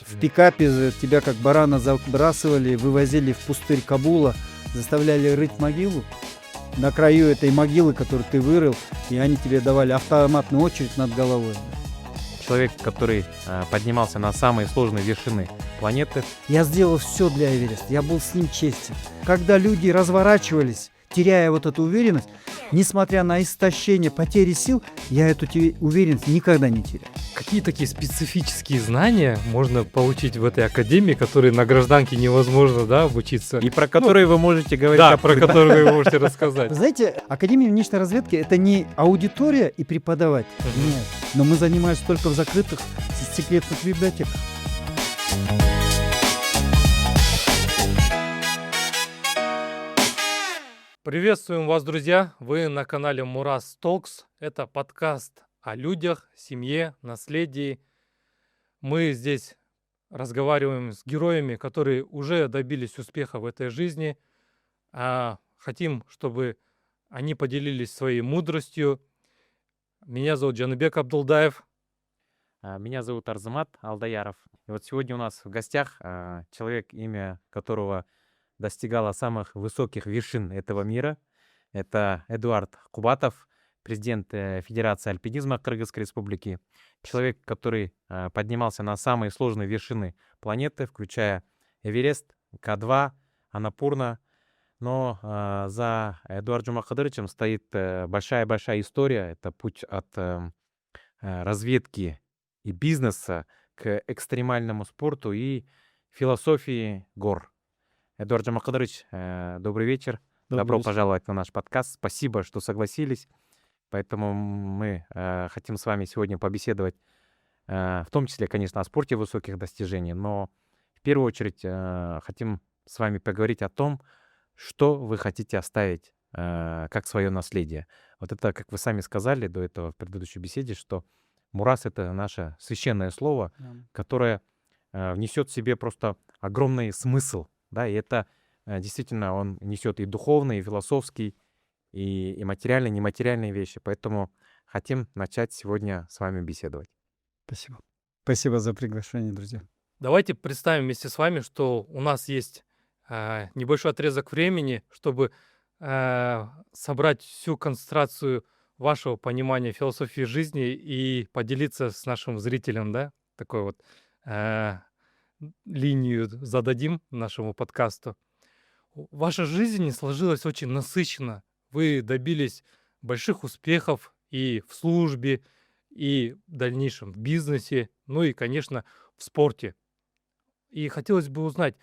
В пикапе тебя как барана забрасывали, вывозили в пустырь Кабула, заставляли рыть могилу. На краю этой могилы, которую ты вырыл, и они тебе давали автоматную очередь над головой. Человек, который поднимался на самые сложные вершины планеты. Я сделал все для Эвереста, я был с ним честен. Когда люди разворачивались, теряя вот эту уверенность, несмотря на истощение, потери сил, я эту уверенность никогда не терял. Какие такие специфические знания можно получить в этой академии, которые на гражданке невозможно, да, обучиться? И про которые вы можете говорить. Да, про которые вы можете рассказать. Вы знаете, Академия внешней разведки — это не аудитория и преподаватель. Нет. Но мы занимаемся только в закрытых секретных библиотеках. Приветствуем вас, друзья! Вы на канале Мурас Talks. Это подкаст о людях, семье, наследии. Мы здесь разговариваем с героями, которые уже добились успеха в этой жизни. Хотим, чтобы они поделились своей мудростью. Меня зовут Джаныбек Абдулдаев. Меня зовут Арзамат Алдаяров. И вот сегодня у нас в гостях человек, имя которого достигало самых высоких вершин этого мира. Это Эдуард Кубатов, президент Федерации альпинизма Кыргызской республики. Человек, который поднимался на самые сложные вершины планеты, включая Эверест, К2, Анапурна. Но за Эдуардом Жумакадыровичем стоит большая-большая история. Это путь от разведки и бизнеса к экстремальному спорту и философии гор. Эдуард Жумакадырович, добрый вечер. Добро пожаловать на наш подкаст. Спасибо, что согласились. Поэтому мы хотим с вами сегодня побеседовать, в том числе, конечно, о спорте высоких достижений, но в первую очередь хотим с вами поговорить о том, что вы хотите оставить как свое наследие. Вот это, как вы сами сказали до этого в предыдущей беседе, что Мурас — это наше священное слово, которое внесет в себе просто огромный смысл. Да, и это действительно он несет и духовный, и философский, и материальные, и нематериальные вещи. Поэтому хотим начать сегодня с вами беседовать. Спасибо. Спасибо за приглашение, друзья. Давайте представим вместе с вами, что у нас есть небольшой отрезок времени, чтобы собрать всю концентрацию вашего понимания философии жизни и поделиться с нашим зрителем, да, такой вот линию зададим нашему подкасту. Ваша жизнь сложилась очень насыщенно. Вы добились больших успехов и в службе, и в дальнейшем в бизнесе, ну и, конечно, в спорте. И хотелось бы узнать,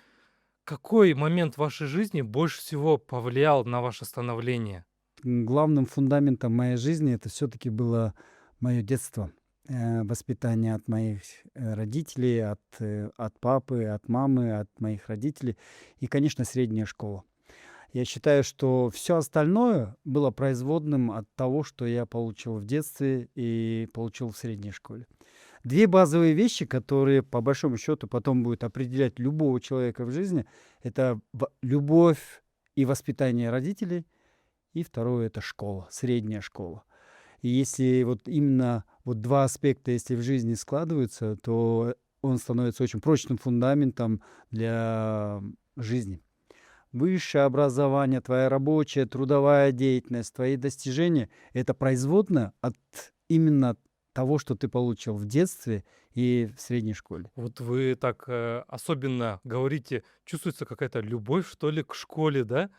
какой момент в вашей жизни больше всего повлиял на ваше становление? Главным фундаментом моей жизни это все-таки было мое детство. Воспитание от моих родителей, от папы, от мамы, от моих родителей и, конечно, средняя школа. Я считаю, что все остальное было производным от того, что я получил в детстве и получил в средней школе. Две базовые вещи, которые, по большому счету, потом будут определять любого человека в жизни, это любовь и воспитание родителей, и второе — это школа, средняя школа. И если вот именно вот два аспекта, если в жизни складываются, то он становится очень прочным фундаментом для жизни. Высшее образование, твоя рабочая, трудовая деятельность, твои достижения — это производно от именно того, что ты получил в детстве и в средней школе. Вот вы так особенно говорите, чувствуется какая-то любовь, что ли, к школе, да?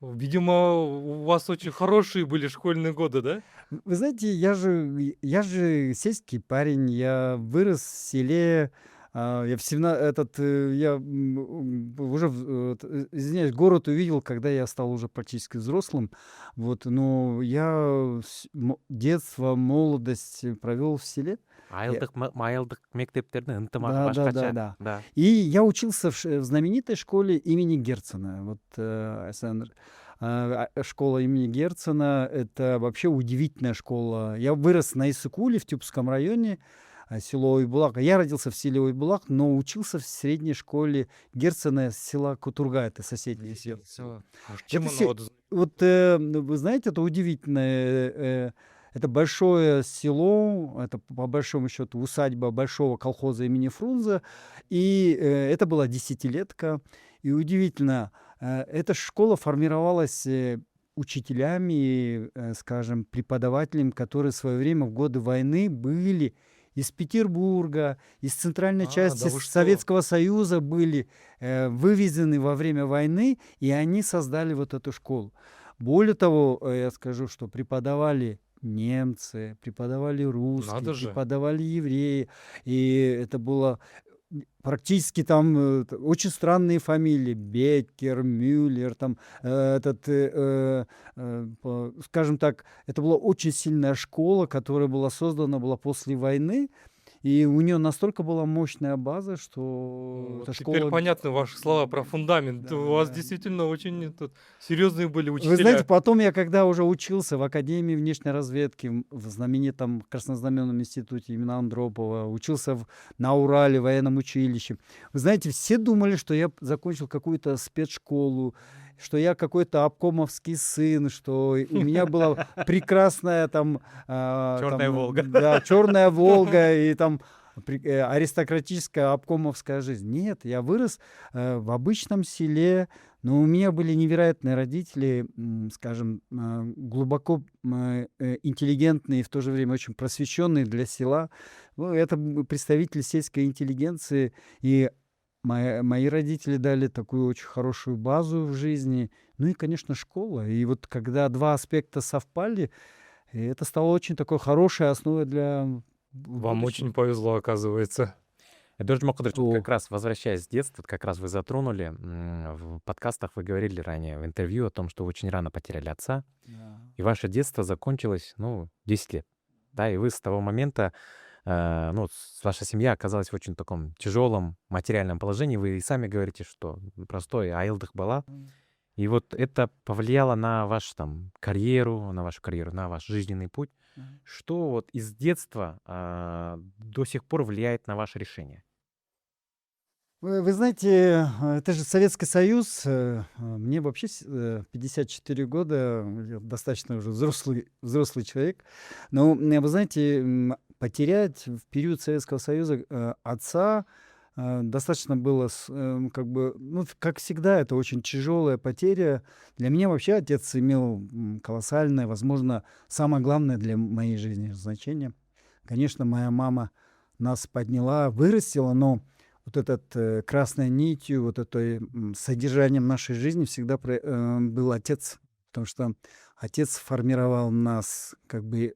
Видимо, у вас очень хорошие были школьные годы, да? Вы знаете, я же сельский парень, я вырос в селе, я уже, извиняюсь, город увидел, когда я стал уже практически взрослым. Вот, но я детство, молодость провел в селе. Майылдық мектептердің ынтымағы Да. башкача. Да. И я учился в знаменитой школе имени Герцена. Вот, Александр. Школа имени Герцена — это вообще удивительная школа. Я вырос на Иссыкуле в Тюбском районе, село Уйбулак. Я родился в селе Уйбулак, но учился в средней школе Герцена села Кутурга, это соседнее село. Чем Это оно вот, вы знаете, это удивительное Это большое село, это по большому счету усадьба большого колхоза имени Фрунзе. И это была десятилетка. И удивительно, эта школа формировалась учителями, скажем, преподавателями, которые в свое время в годы войны были из Петербурга, из центральной Да части вы что? Советского Союза были вывезены во время войны, и они создали вот эту школу. Более того, я скажу, что преподавали немцы, преподавали русские, Надо же. преподавали евреи, и это было практически там очень странные фамилии: Беккер, Мюллер, там скажем так, это была очень сильная школа, которая была создана была после войны, и у нее настолько была мощная база, что Вот эта теперь школа. понятны ваши слова про фундамент. Да, У вас да. действительно очень тут серьезные были Вы знаете, учителя. потом я, когда уже учился в Академии внешней разведки, в знаменитом Краснознаменном институте имени Андропова, учился на Урале, в военном училище. Вы знаете, все думали, что я закончил какую-то спецшколу, что я какой-то обкомовский сын, что у меня была прекрасная там, Черная Волга. да, черная Волга и там аристократическая обкомовская жизнь. Нет, я вырос в обычном селе, но у меня были невероятные родители, скажем, глубоко интеллигентные и в то же время очень просвещенные для села. Ну, это представители сельской интеллигенции, и мои родители дали такую очень хорошую базу в жизни. Ну и, конечно, школа. И вот когда два аспекта совпали, это стало очень такой хорошей основой для Вам очень будущего. повезло, оказывается. Эдуард Мухадрович, вот О, как раз возвращаясь с детства, как раз вы затронули, в подкастах вы говорили ранее, в интервью о том, что вы очень рано потеряли отца, да. и ваше детство закончилось, 10 лет. Да, и вы с того момента, ваша семья оказалась в очень таком тяжелом материальном положении. Вы и сами говорите, что простой айылдық бала. И вот это повлияло на вашу там карьеру, на ваш жизненный путь. Мгм. Что вот из детства до сих пор влияет на ваше решение? Вы знаете, это же Советский Союз. Мне вообще 54 года, я достаточно уже взрослый человек. Но, вы знаете, потерять в период Советского Союза отца достаточно было, как бы, ну, как всегда, это очень тяжелая потеря. Для меня вообще отец имел колоссальное, возможно, самое главное для моей жизни значение. Конечно, моя мама нас подняла, вырастила, но вот этот красной нитью, вот это содержанием нашей жизни всегда был отец, потому что отец формировал в нас как бы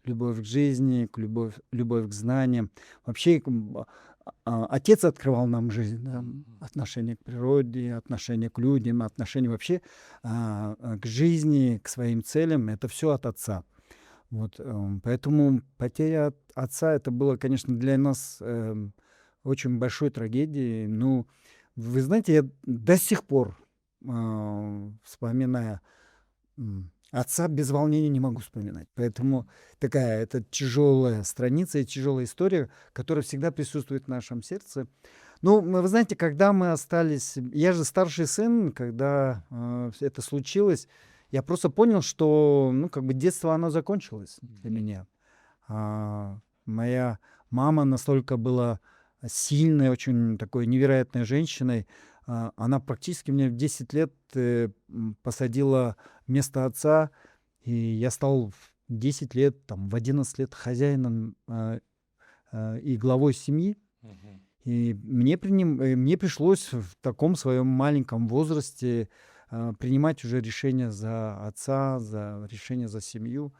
любовь к жизни, любовь к знаниям. Вообще отец открывал нам жизнь, да, отношение к природе, отношение к людям, отношение вообще к жизни, к своим целям. Это все от отца. Вот, поэтому потеря отца это было, конечно, для нас очень большой трагедией. Ну, вы знаете, я до сих пор, вспоминая отца, без волнения не могу вспоминать. Поэтому такая это тяжелая страница и тяжелая история, которая всегда присутствует в нашем сердце. Ну, вы знаете, когда мы остались... Я же старший сын, когда это случилось, я просто понял, что, ну, как бы детство, оно закончилось для меня. Моя мама настолько была сильной, очень такой невероятной женщиной. Она практически мне в 10 лет посадила вместо отца, и я стал в 10 лет, там, в 11 лет хозяином и главой семьи. И мне пришлось в таком своем маленьком возрасте принимать уже решения за отца, решения за семью.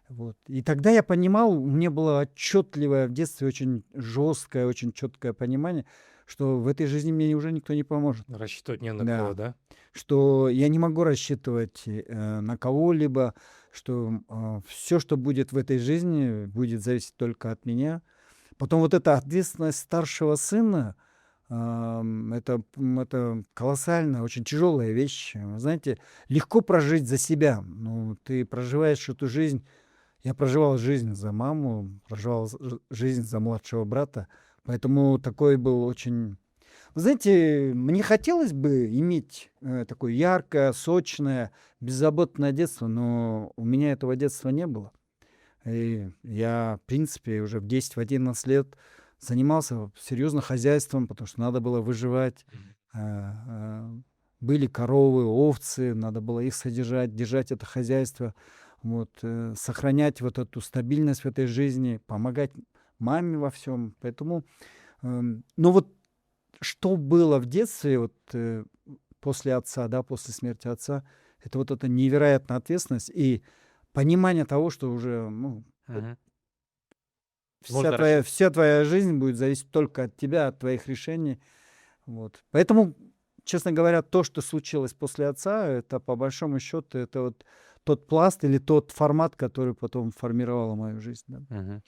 Вот. И тогда я понимал, у меня было отчетливое в детстве очень жесткое, очень четкое понимание, что в этой жизни мне уже никто не поможет. Рассчитывать не на Да. кого, да? Что я не могу рассчитывать на кого-либо, что все, что будет в этой жизни, будет зависеть только от меня. Потом вот эта ответственность старшего сына, это колоссальная, очень тяжелая вещь. Вы знаете, легко прожить за себя. Ну, ты проживаешь эту жизнь. Я проживал жизнь за маму, проживал жизнь за младшего брата. Поэтому такой был очень... Вы знаете, мне хотелось бы иметь такое яркое, сочное, беззаботное детство, но у меня этого детства не было. И я, в принципе, уже в 10-11 лет занимался серьезно хозяйством, потому что надо было выживать. А, Были коровы, овцы, надо было их содержать, держать это хозяйство, вот, сохранять вот эту стабильность в этой жизни, помогать маме во всем. Поэтому, ну вот что было в детстве, вот, после отца, да, после смерти отца, это вот эта невероятная ответственность и понимание того, что уже, ну, Мгм. вся Можно твоя, расчет. вся твоя жизнь будет зависеть только от тебя, от твоих решений. Вот. Поэтому, честно говоря, то, что случилось после отца, это по большому счету, это вот тот пласт или тот формат, который потом формировал мою жизнь. Да, Мгм.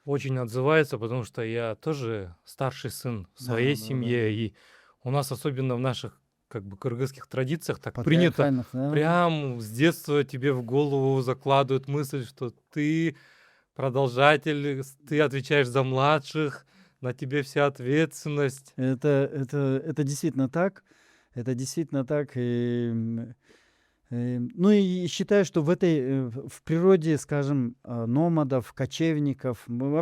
Очень отзывается, потому что я тоже старший сын в да, своей да. Да. семье, и у нас, особенно в наших как бы кыргызских традициях, так принято, Патриархальных, да. прям с детства тебе в голову закладывают мысль, что ты продолжатель, ты отвечаешь за младших, на тебе вся ответственность. Это действительно так. Это действительно так. Ну и считаю, что в этой, в природе, скажем, номадов, кочевников, мы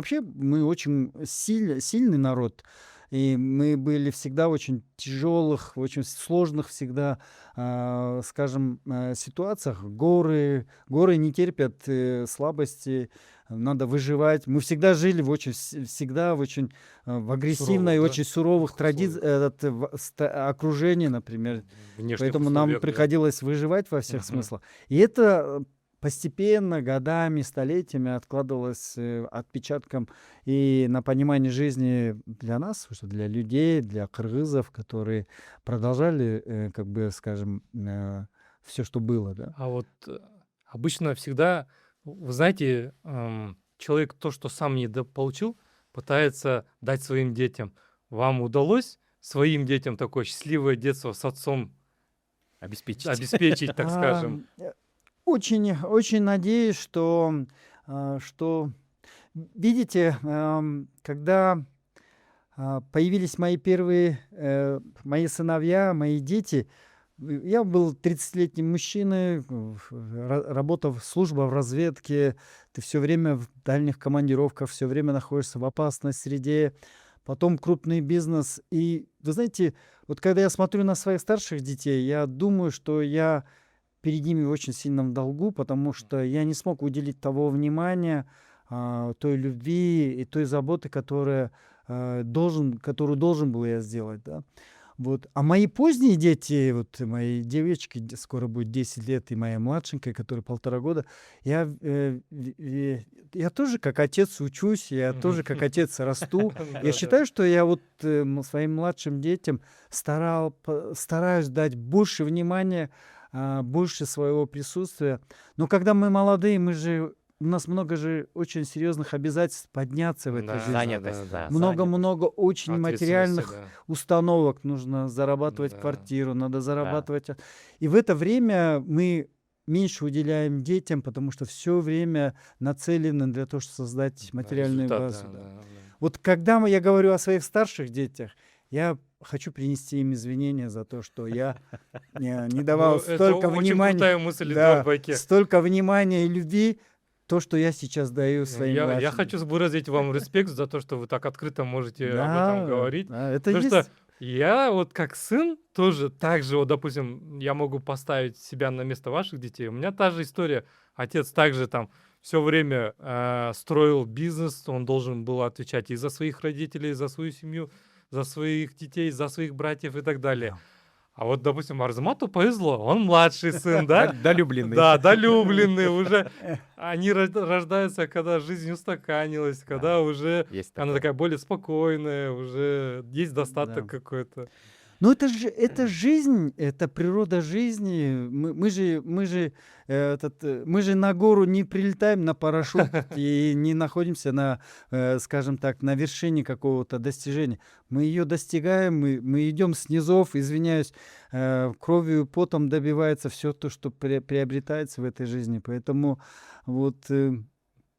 очень сильный народ. И мы были всегда в очень тяжелых, очень сложных всегда, скажем, ситуациях. Горы не терпят слабости, надо выживать. Мы всегда жили всегда в очень в агрессивной, Суровых, да, очень суровых условиях, окружении, например. внешних Поэтому нам условиях, да. приходилось выживать во всех Мгм. смыслах. И это постепенно, годами, столетиями откладывалось отпечатком и на понимание жизни для нас, что для людей, для кыргызов, которые продолжали, как бы, скажем, все, что было, да. А вот обычно всегда, вы знаете, человек то, что сам не получил, пытается дать своим детям. Вам удалось своим детям такое счастливое детство с отцом Обеспечить. обеспечить, так скажем? Очень надеюсь, что видите, когда появились мои первые, мои сыновья, мои дети. Я был 30-летним мужчиной, работал, служба в разведке, ты все время в дальних командировках, все время находишься в опасной среде, потом крупный бизнес. И вы знаете, вот когда я смотрю на своих старших детей, я думаю, что я перед ними в очень сильном долгу, потому что я не смог уделить того внимания, той любви и той заботы, которую должен был я сделать, да. Вот. А мои поздние дети, вот мои девочки, скоро будет 10 лет, и моя младшенькая, которая 1,5 года, я тоже как отец учусь, я тоже как отец расту. Я Да-да. считаю, что я вот своим младшим детям стараюсь дать больше внимания, больше своего присутствия. Но когда мы молодые, у нас много же очень серьезных обязательств подняться в этой Да, жизни. Занятость, да. да, Много-много очень Ответственности, материальных да. установок. Нужно зарабатывать Да. квартиру, надо зарабатывать. И в это время мы меньше уделяем детям, потому что все время нацелены для того, чтобы создать На материальную результат, базу. да, Да. да. Вот когда я говорю о своих старших детях, я хочу принести им извинения за то, что я не давал Ну, это столько очень внимания, крутая мысль, да, Эдуард Байке. столько внимания и любви, то, что я сейчас даю своим Я младшим. хочу выразить вам респект за то, что вы так открыто можете об этом Да, говорить. да, это Потому есть. что я вот как сын тоже так же, вот, допустим, я могу поставить себя на место ваших детей. У меня та же история. Отец также там все время строил бизнес, он должен был отвечать и за своих родителей, за свою семью, за своих детей, за своих братьев и так далее. Да. А вот, допустим, Арзамату повезло, он младший сын, да? Долюбленный. Да, долюбленные уже. Они рождаются, когда жизнь устаканилась, когда уже Есть она такое. такая более спокойная, уже есть достаток Да. какой-то. Ну, это жизнь, это природа жизни. Мы же на гору не прилетаем на парашют и не находимся скажем так, на вершине какого-то достижения. Мы ее достигаем, мы идем с низов, извиняюсь, кровью и потом добивается все то, что приобретается в этой жизни. Поэтому вот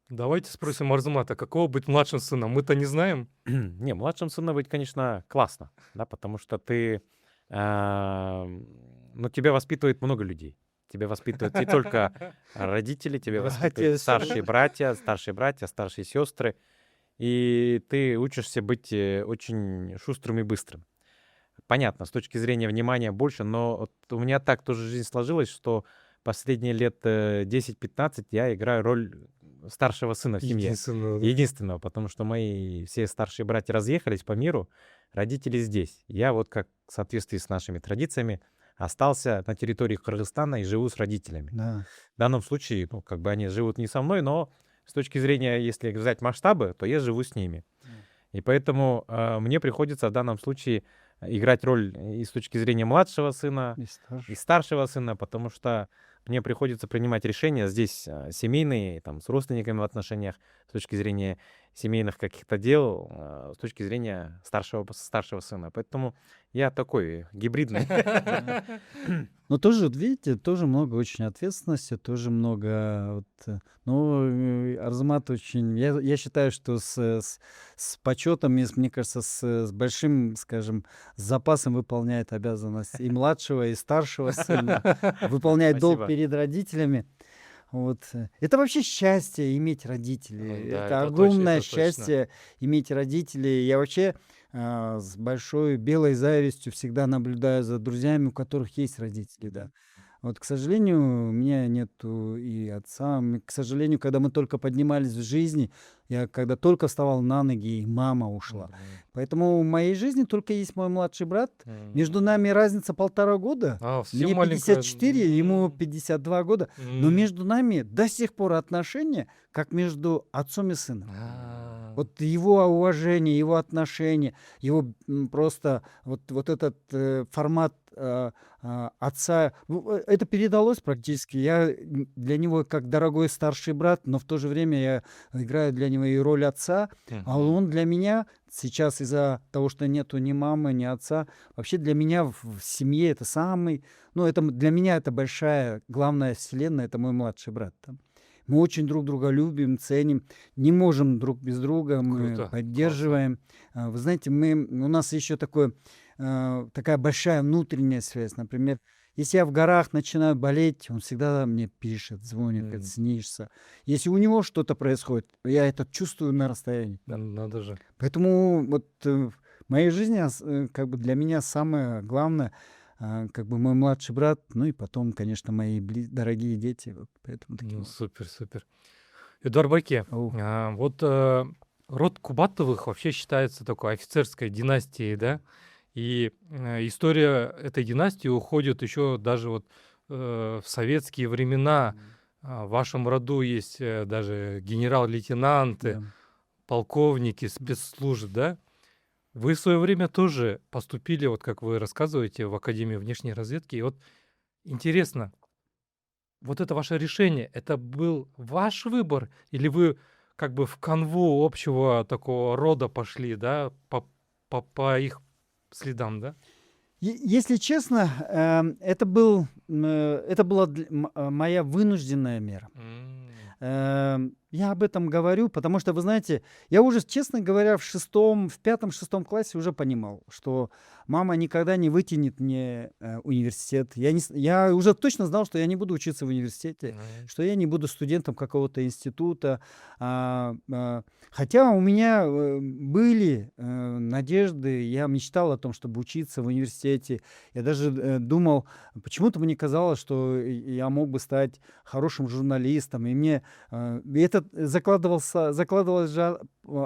Давайте спросим Арзамата, какого быть младшим сыном? Мы-то не знаем. Не, младшим сыном быть, конечно, классно, да, потому что ты, ну, тебя воспитывает много людей. Тебя воспитывают не только родители, тебя Братья, воспитывают сестры. старшие братья, старшие сестры. И ты учишься быть очень шустрым и быстрым. Понятно, с точки зрения внимания больше, но вот у меня так тоже жизнь сложилась, что последние лет 10-15 я играю роль старшего сына в семье. Единственное, да. Единственного, потому что мои все старшие братья разъехались по миру, родители здесь. Я вот как в соответствии с нашими традициями остался на территории Кыргызстана и живу с родителями. Да. В данном случае, ну, как бы они живут не со мной, но с точки зрения, если взять масштабы, то я живу с ними. И поэтому мне приходится в данном случае играть роль и с точки зрения младшего сына, И и старше. старшего сына, потому что мне приходится принимать решения здесь семейные, там, с родственниками в отношениях, с точки зрения семейных каких-то дел, с точки зрения старшего сына. Поэтому я такой гибридный. Да. Но тоже, вот видите, тоже много очень ответственности, тоже много ну, Арзамат очень, я считаю, что с почетом, мне кажется, с большим, скажем, запасом выполняет обязанность и младшего, и старшего сына, выполняет долг Спасибо. перед родителями. Вот. Это вообще счастье иметь родителей. Да, Это это огромное точно, это точно. счастье иметь родителей. Я вообще с большой белой завистью всегда наблюдаю за друзьями, у которых есть родители, да. Вот, к сожалению, у меня нету и отца. К сожалению, когда мы только поднимались в жизни, я когда только вставал на ноги, и мама ушла. Поэтому в моей жизни только есть мой младший брат. Между нами разница 1,5 года. Совсем Мне маленькая. 54, ему 52 года. Но между нами до сих пор отношения, как между отцом и сыном. Вот его уважение, его отношения, его просто вот этот формат отца, это передалось практически. Я для него как дорогой старший брат, но в то же время я играю для него и роль отца, а он для меня сейчас из-за того, что нету ни мамы, ни отца, вообще для меня в семье это самый, ну это для меня это большая, главная вселенная, это мой младший брат. Мы очень друг друга любим, ценим, не можем друг без друга, мы Круто, поддерживаем. Вы знаете, у нас еще такая большая внутренняя связь. Например, если я в горах начинаю болеть, он всегда мне пишет, звонит, говорит, снишься. Если у него что-то происходит, я это чувствую на расстоянии. Надо же. Поэтому вот в моей жизни как бы для меня самое главное как бы мой младший брат, ну и потом, конечно, мои дорогие дети. Вот поэтому такие. Супер, супер. Эдуард Байке, Ау. вот род Кубатовых вообще считается такой офицерской династией, да? И история этой династии уходит еще даже вот в советские времена. В вашем роду есть даже генерал-лейтенанты, Да. полковники, спецслужб, да? Вы в свое время тоже поступили, вот как вы рассказываете, в Академию внешней разведки. И вот интересно, вот это ваше решение, это был ваш выбор? Или вы как бы в канву общего такого рода пошли, да, по их следам, да? Если честно, это была моя вынужденная мера. Я об этом говорю, потому что, вы знаете, я уже, честно говоря, в 5-6 классе уже понимал, что мама никогда не вытянет мне университет. Я уже точно знал, что я не буду учиться в университете, что я не буду студентом какого-то института. Хотя у меня были надежды, я мечтал о том, чтобы учиться в университете. Я даже думал, почему-то мне казалось, что я мог бы стать хорошим журналистом. И мне это закладывалось же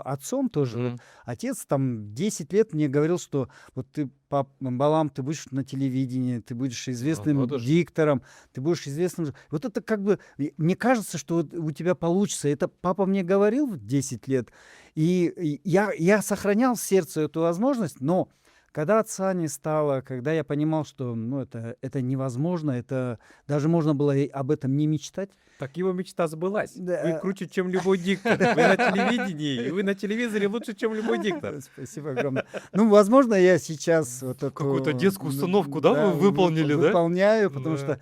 отцом тоже. Вот отец там 10 лет мне говорил, что вот ты, Балам, ты будешь на телевидении, ты будешь известным вот уж. диктором, ты будешь известным. Вот это как бы, мне кажется, что вот у тебя получится. Это папа мне говорил в 10 лет, и я сохранял в сердце эту возможность, но когда отца не стало, когда я понимал, что это невозможно, это даже можно было и об этом не мечтать. Так его мечта сбылась. Да. Вы круче, чем любой диктор. Вы на телевидении, и вы на телевизоре лучше, чем любой диктор. Спасибо огромное. Ну, возможно, я сейчас вот эту... Какую-то детскую установку, да, вы выполнили, да? Выполняю, потому Да. что,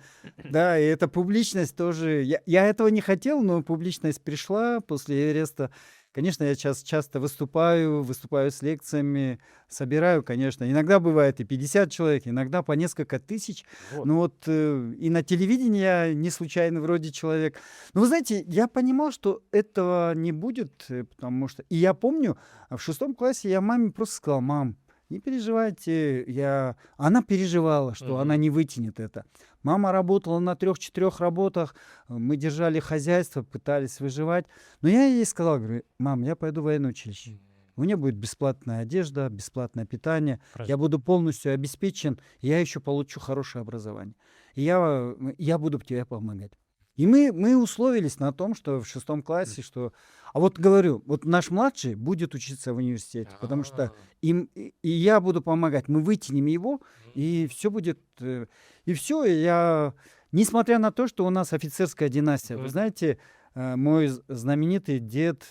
да, и эта публичность тоже... Я этого не хотел, но публичность пришла после Эвереста. Конечно, я сейчас часто выступаю с лекциями, собираю, конечно. Иногда бывает и 50 человек, иногда по несколько тысяч. Вот. Ну вот и на телевидении я не случайно вроде человек. Но вы знаете, я понимал, что этого не будет, потому что... И я помню, в 6 классе я маме просто сказал: мам, не переживайте, она переживала, что она Мгм. не вытянет это. Мама работала на 3-4 работах, мы держали хозяйство, пытались выживать. Но я ей сказал, говорю: мам, я пойду в военное училище. У меня будет бесплатная одежда, бесплатное питание. Хорошо. Я буду полностью обеспечен, и я еще получу хорошее образование. И я буду тебе помогать. И мы условились на том, что в 6 классе, что... А вот говорю, вот наш младший будет учиться в университете, потому что и я буду помогать. Мы вытянем его, и все будет... И все, несмотря на то, что у нас офицерская династия, вы Мгм. знаете, мой знаменитый дед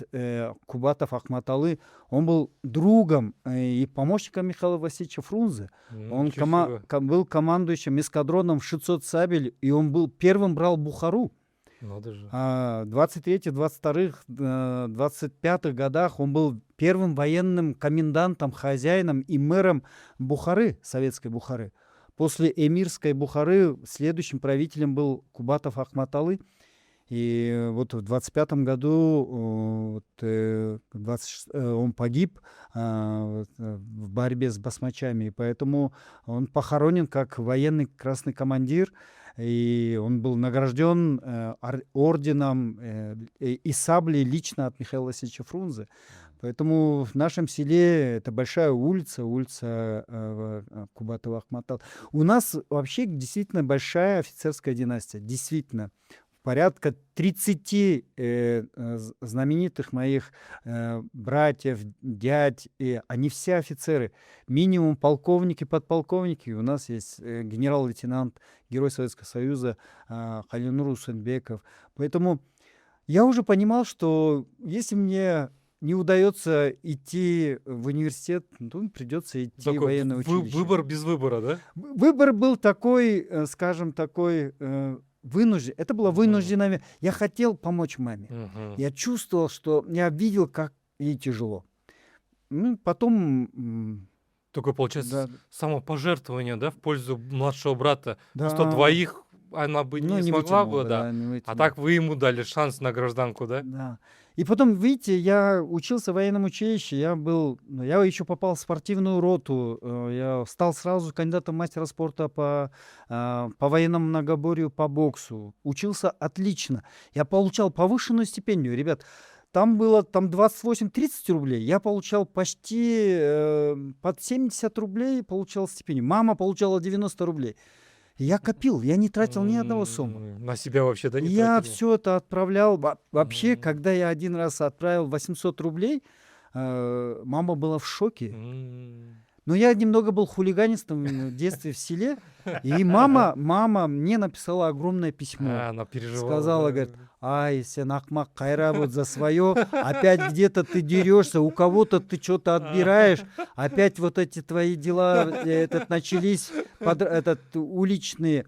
Кубатов Ахматалы, он был другом и помощником Михаила Васильевича Фрунзе. Он Ничего себе. был командующим эскадроном в 600 сабель, и он был первым брал Бухару. Надо же. В 23-х, 22-х, 25-х годах он был первым военным комендантом, хозяином и мэром Бухары, советской Бухары. После эмирской Бухары следующим правителем был Кубатов Ахматалы. И вот в 25-м году он погиб в борьбе с басмачами, и поэтому он похоронен как военный красный командир, и он был награжден орденом и саблей лично от Михаила Васильевича Фрунзе. Поэтому в нашем селе это большая улица Кубатова Ахматал. У нас вообще действительно большая офицерская династия, действительно. Порядка 30 знаменитых моих братьев, дядь, они все офицеры. Минимум полковники, подполковники. У нас есть генерал-лейтенант, герой Советского Союза Халинур Усенбеков. Поэтому я уже понимал, что если мне не удается идти в университет, то придется идти в Такой военное училище. выбор без выбора, да? Выбор был такой, скажем, такой вынужден. Это было Мгм. вынужденное. Я хотел помочь маме. Мгм. Я чувствовал, что я видел, как ей тяжело. Ну, потом, Такое, получается, да, самопожертвование, да, в пользу младшего брата. Что да, двоих она бы ну, не не смогла вытянул бы, бы, да. да, не А вытянул. так вы ему дали шанс на гражданку, да? Да. И потом, видите, я учился в военном училище, я еще попал в спортивную роту, я стал сразу кандидатом мастера спорта по военному многоборью, по боксу. Учился отлично. Я получал повышенную стипендию, ребят. Там было 28-30 рублей, я получал почти под 70 рублей получал стипендию. Мама получала 90 рублей. Я копил, я не тратил ни одного сомма. На себя вообще, да, не Я тратили? все это отправлял. Вообще, М. когда я один раз отправил 800 рублей, мама была в шоке. М. Но я немного был хулиганистом в детстве в селе, и мама мне написала огромное письмо. Она переживала, Сказала, да? говорит: ай, сен акмак, кайра вот за свое, опять где-то ты дерешься, у кого-то ты что-то отбираешь, опять вот эти твои дела начались, уличные.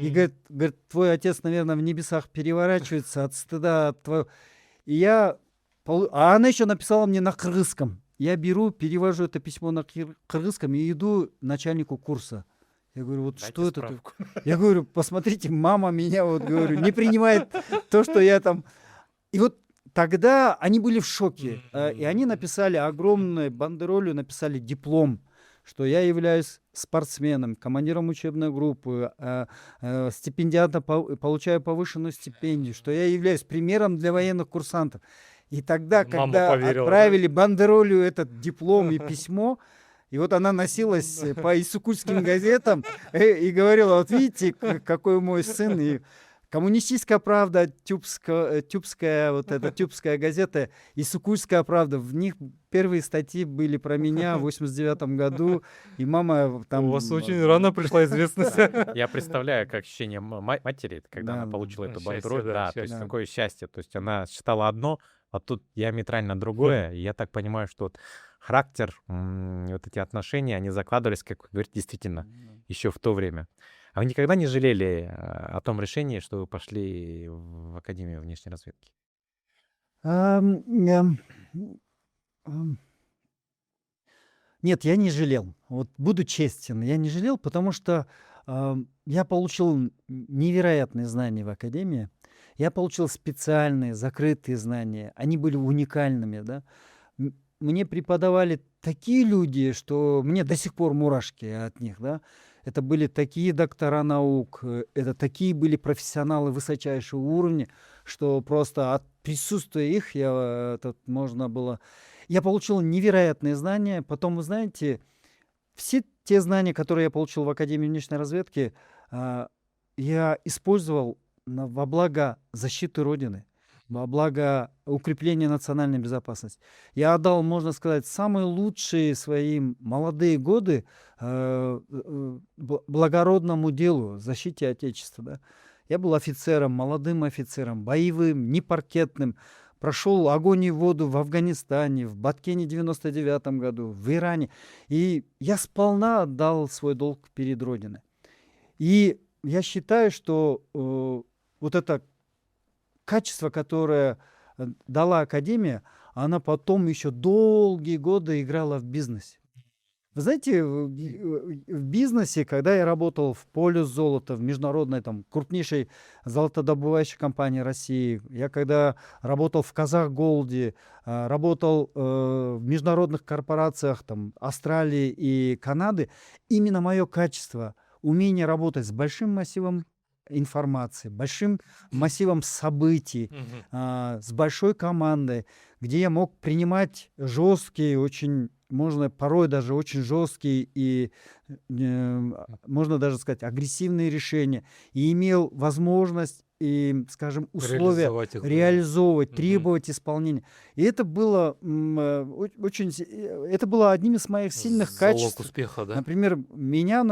И говорит, твой отец, наверное, в небесах переворачивается от стыда от твоего. И а она еще написала мне на кыргызском. Я беру, перевожу это письмо на кыргызском и иду начальнику курса. Я говорю, вот Дайте что это? справку. Я говорю, посмотрите, мама меня, вот говорю, не принимает то, что я там... И вот тогда они были в шоке. И они написали огромной бандеролью, написали диплом, что я являюсь спортсменом, командиром учебной группы, стипендиатом, получаю повышенную стипендию, что я являюсь примером для военных курсантов. И тогда, Мама когда поверила, да? отправили бандеролью этот диплом и письмо, и вот она носилась по иссыкульским газетам и говорила, вот видите, какой мой сын. И Коммунистическая правда, Тюбская газета, Иссыкульская правда. В них первые статьи были про меня в 89 году. И мама там... У вас очень рано пришла известность. Я представляю, как ощущение матери, когда Да, она получила эту Счастье, бандероль. да, Да, то есть счастье. такое счастье. То есть она считала одно, а тут диаметрально другое. И я так понимаю, что вот характер, вот эти отношения, они закладывались, как вы говорите, действительно, еще в то время. А вы никогда не жалели о том решении, что вы пошли в Академию внешней разведки? Ам, ам, ам, Нет, я не жалел. Вот буду честен, я не жалел, потому что я получил невероятные знания в академии. Я получил специальные, закрытые знания. Они были уникальными, да. Мне преподавали такие люди, что мне до сих пор мурашки от них, да. Это были такие доктора наук, это такие были профессионалы высочайшего уровня, что просто от присутствия их можно было. Я получил невероятные знания. Потом, вы знаете, все те знания, которые я получил в Академии внешней разведки, я использовал во благо защиты Родины, во благо укрепления национальной безопасности. Я отдал, можно сказать, самые лучшие свои молодые годы благородному делу, защите Отечества. Да. Я был офицером, молодым офицером, боевым, не паркетным. Прошел огонь и воду в Афганистане, в Баткене в 99 году, в Иране. И я сполна отдал свой долг перед Родиной. И я считаю, что вот это качество, которое дала Академия, она потом еще долгие годы играла в бизнесе. Вы знаете, в бизнесе, когда я работал в Полюс золота, в международной, там, крупнейшей золотодобывающей компании России, я когда работал в Казах Голде, работал в международных корпорациях там, Австралии и Канады, именно мое качество, умение работать с большим массивом информации, большим массивом событий, с большой командой, где я мог принимать жесткие, очень, можно порой даже очень жесткие и, можно даже сказать, агрессивные решения, и имел возможность и, скажем, условия Реализовать их, да. реализовывать, Мгм. требовать исполнения. И это было это было одним из моих сильных Залог качеств. успеха, да? Например, меня,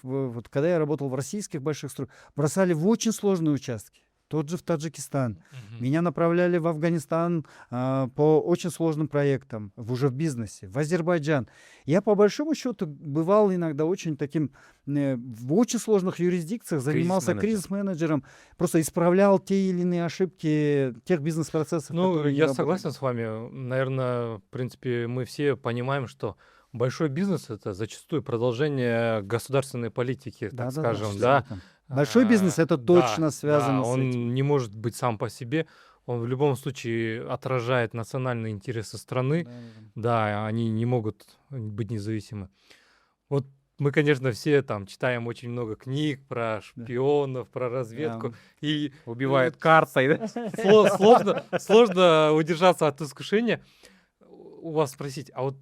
вот когда я работал в российских больших стройках, бросали в очень сложные участки. Тот же в Таджикистан. Мгм. Меня направляли в Афганистан по очень сложным проектам, уже в бизнесе, в Азербайджан. Я, по большому счету, бывал иногда очень таким, в очень сложных юрисдикциях, занимался Кризис-менеджер. кризис-менеджером, просто исправлял те или иные ошибки тех бизнес-процессов, Ну, которые не я работали. согласен с вами. Наверное, в принципе, мы все понимаем, что большой бизнес — это зачастую продолжение государственной политики, так Да-да-да, скажем, да. абсолютно. Большой бизнес это Да, точно да, связано с он этим. не может быть сам по себе. Он в любом случае отражает национальные интересы страны. Да-да-да. Да, они не могут быть независимы. Вот мы, конечно, все там читаем очень много книг про шпионов, про разведку. Да. И Убивают картой, да? сложно удержаться от искушения у вас спросить, а вот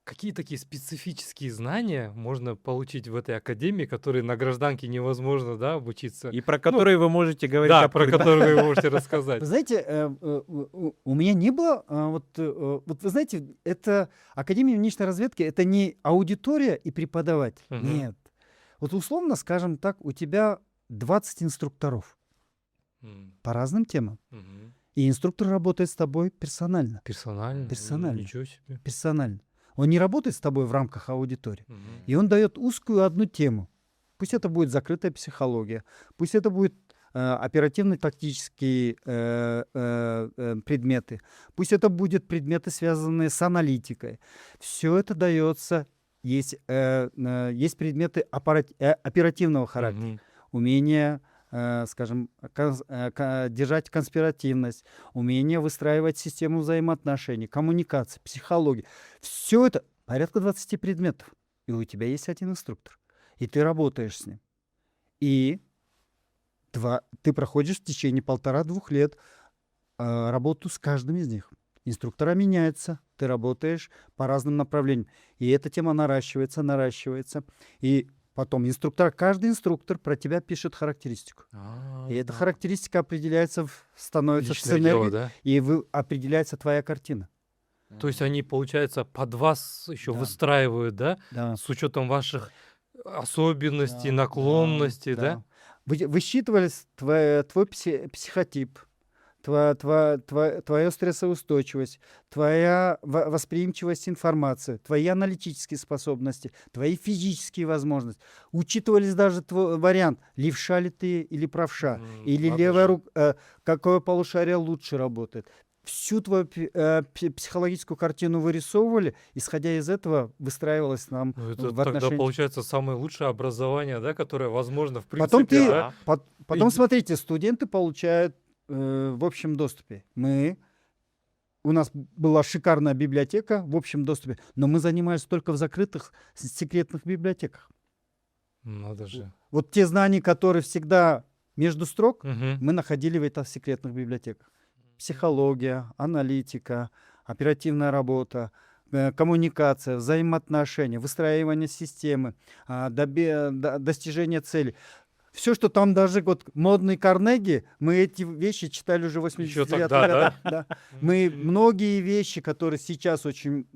какие такие специфические знания можно получить в этой академии, которые на гражданке невозможно, да, обучиться? И про которые вы можете говорить Да, про открыто. которые вы можете Вы рассказать. знаете, у меня не было, вот вы знаете, это Академия внешней разведки, это не аудитория и преподаватель. Мгм. Нет. Вот условно, скажем так, у тебя 20 инструкторов М, по разным темам. мгм. И инструктор работает с тобой персонально. Персонально? Персонально. Ничего себе. Персонально. Он не работает с тобой в рамках аудитории. Мгм. И он дает узкую одну тему. Пусть это будет закрытая психология, пусть это будет оперативно-тактические предметы, пусть это будут предметы, связанные с аналитикой. Все это дается, есть предметы оперативного характера. Мгм. Умение, скажем, держать конспиративность, умение выстраивать систему взаимоотношений, коммуникации, психологии. Все это порядка 20 предметов. И у тебя есть один инструктор. И ты работаешь с ним. И ты проходишь в течение 1,5-2 лет работу с каждым из них. Инструктора меняется, ты работаешь по разным направлениям. И эта тема наращивается. И потом каждый инструктор про тебя пишет характеристику. И эта Да. характеристика определяется, становится в Личное дело, сценарии, да? и определяется твоя картина. То есть они, получается, под вас еще Да. выстраивают, да? Да. С учетом ваших особенностей, Да, наклонностей, да? Высчитывались твой психотип, твоя стрессоустойчивость, твоя восприимчивость информации, твои аналитические способности, твои физические возможности. Учитывались даже твой вариант, левша ли ты или правша, или Надо левая же. рука, какое полушарие лучше работает. всю твою психологическую картину вырисовывали, исходя из этого выстраивалось нам Ну, это в тогда отношении. получается самое лучшее образование, да, которое возможно в Потом принципе, ты, да? потом И- смотрите, студенты получают в общем доступе. У нас была шикарная библиотека в общем доступе, но мы занимались только в закрытых секретных библиотеках. Надо же. Вот те знания, которые всегда между строк, Мгм. мы находили в этих секретных библиотеках. Психология, аналитика, оперативная работа, коммуникация, взаимоотношения, выстраивание системы, достижение цели. Все, что там даже вот модный Карнеги, мы эти вещи читали уже в Ещё 89-х тогда, годах. Да. Мы многие вещи, которые сейчас очень,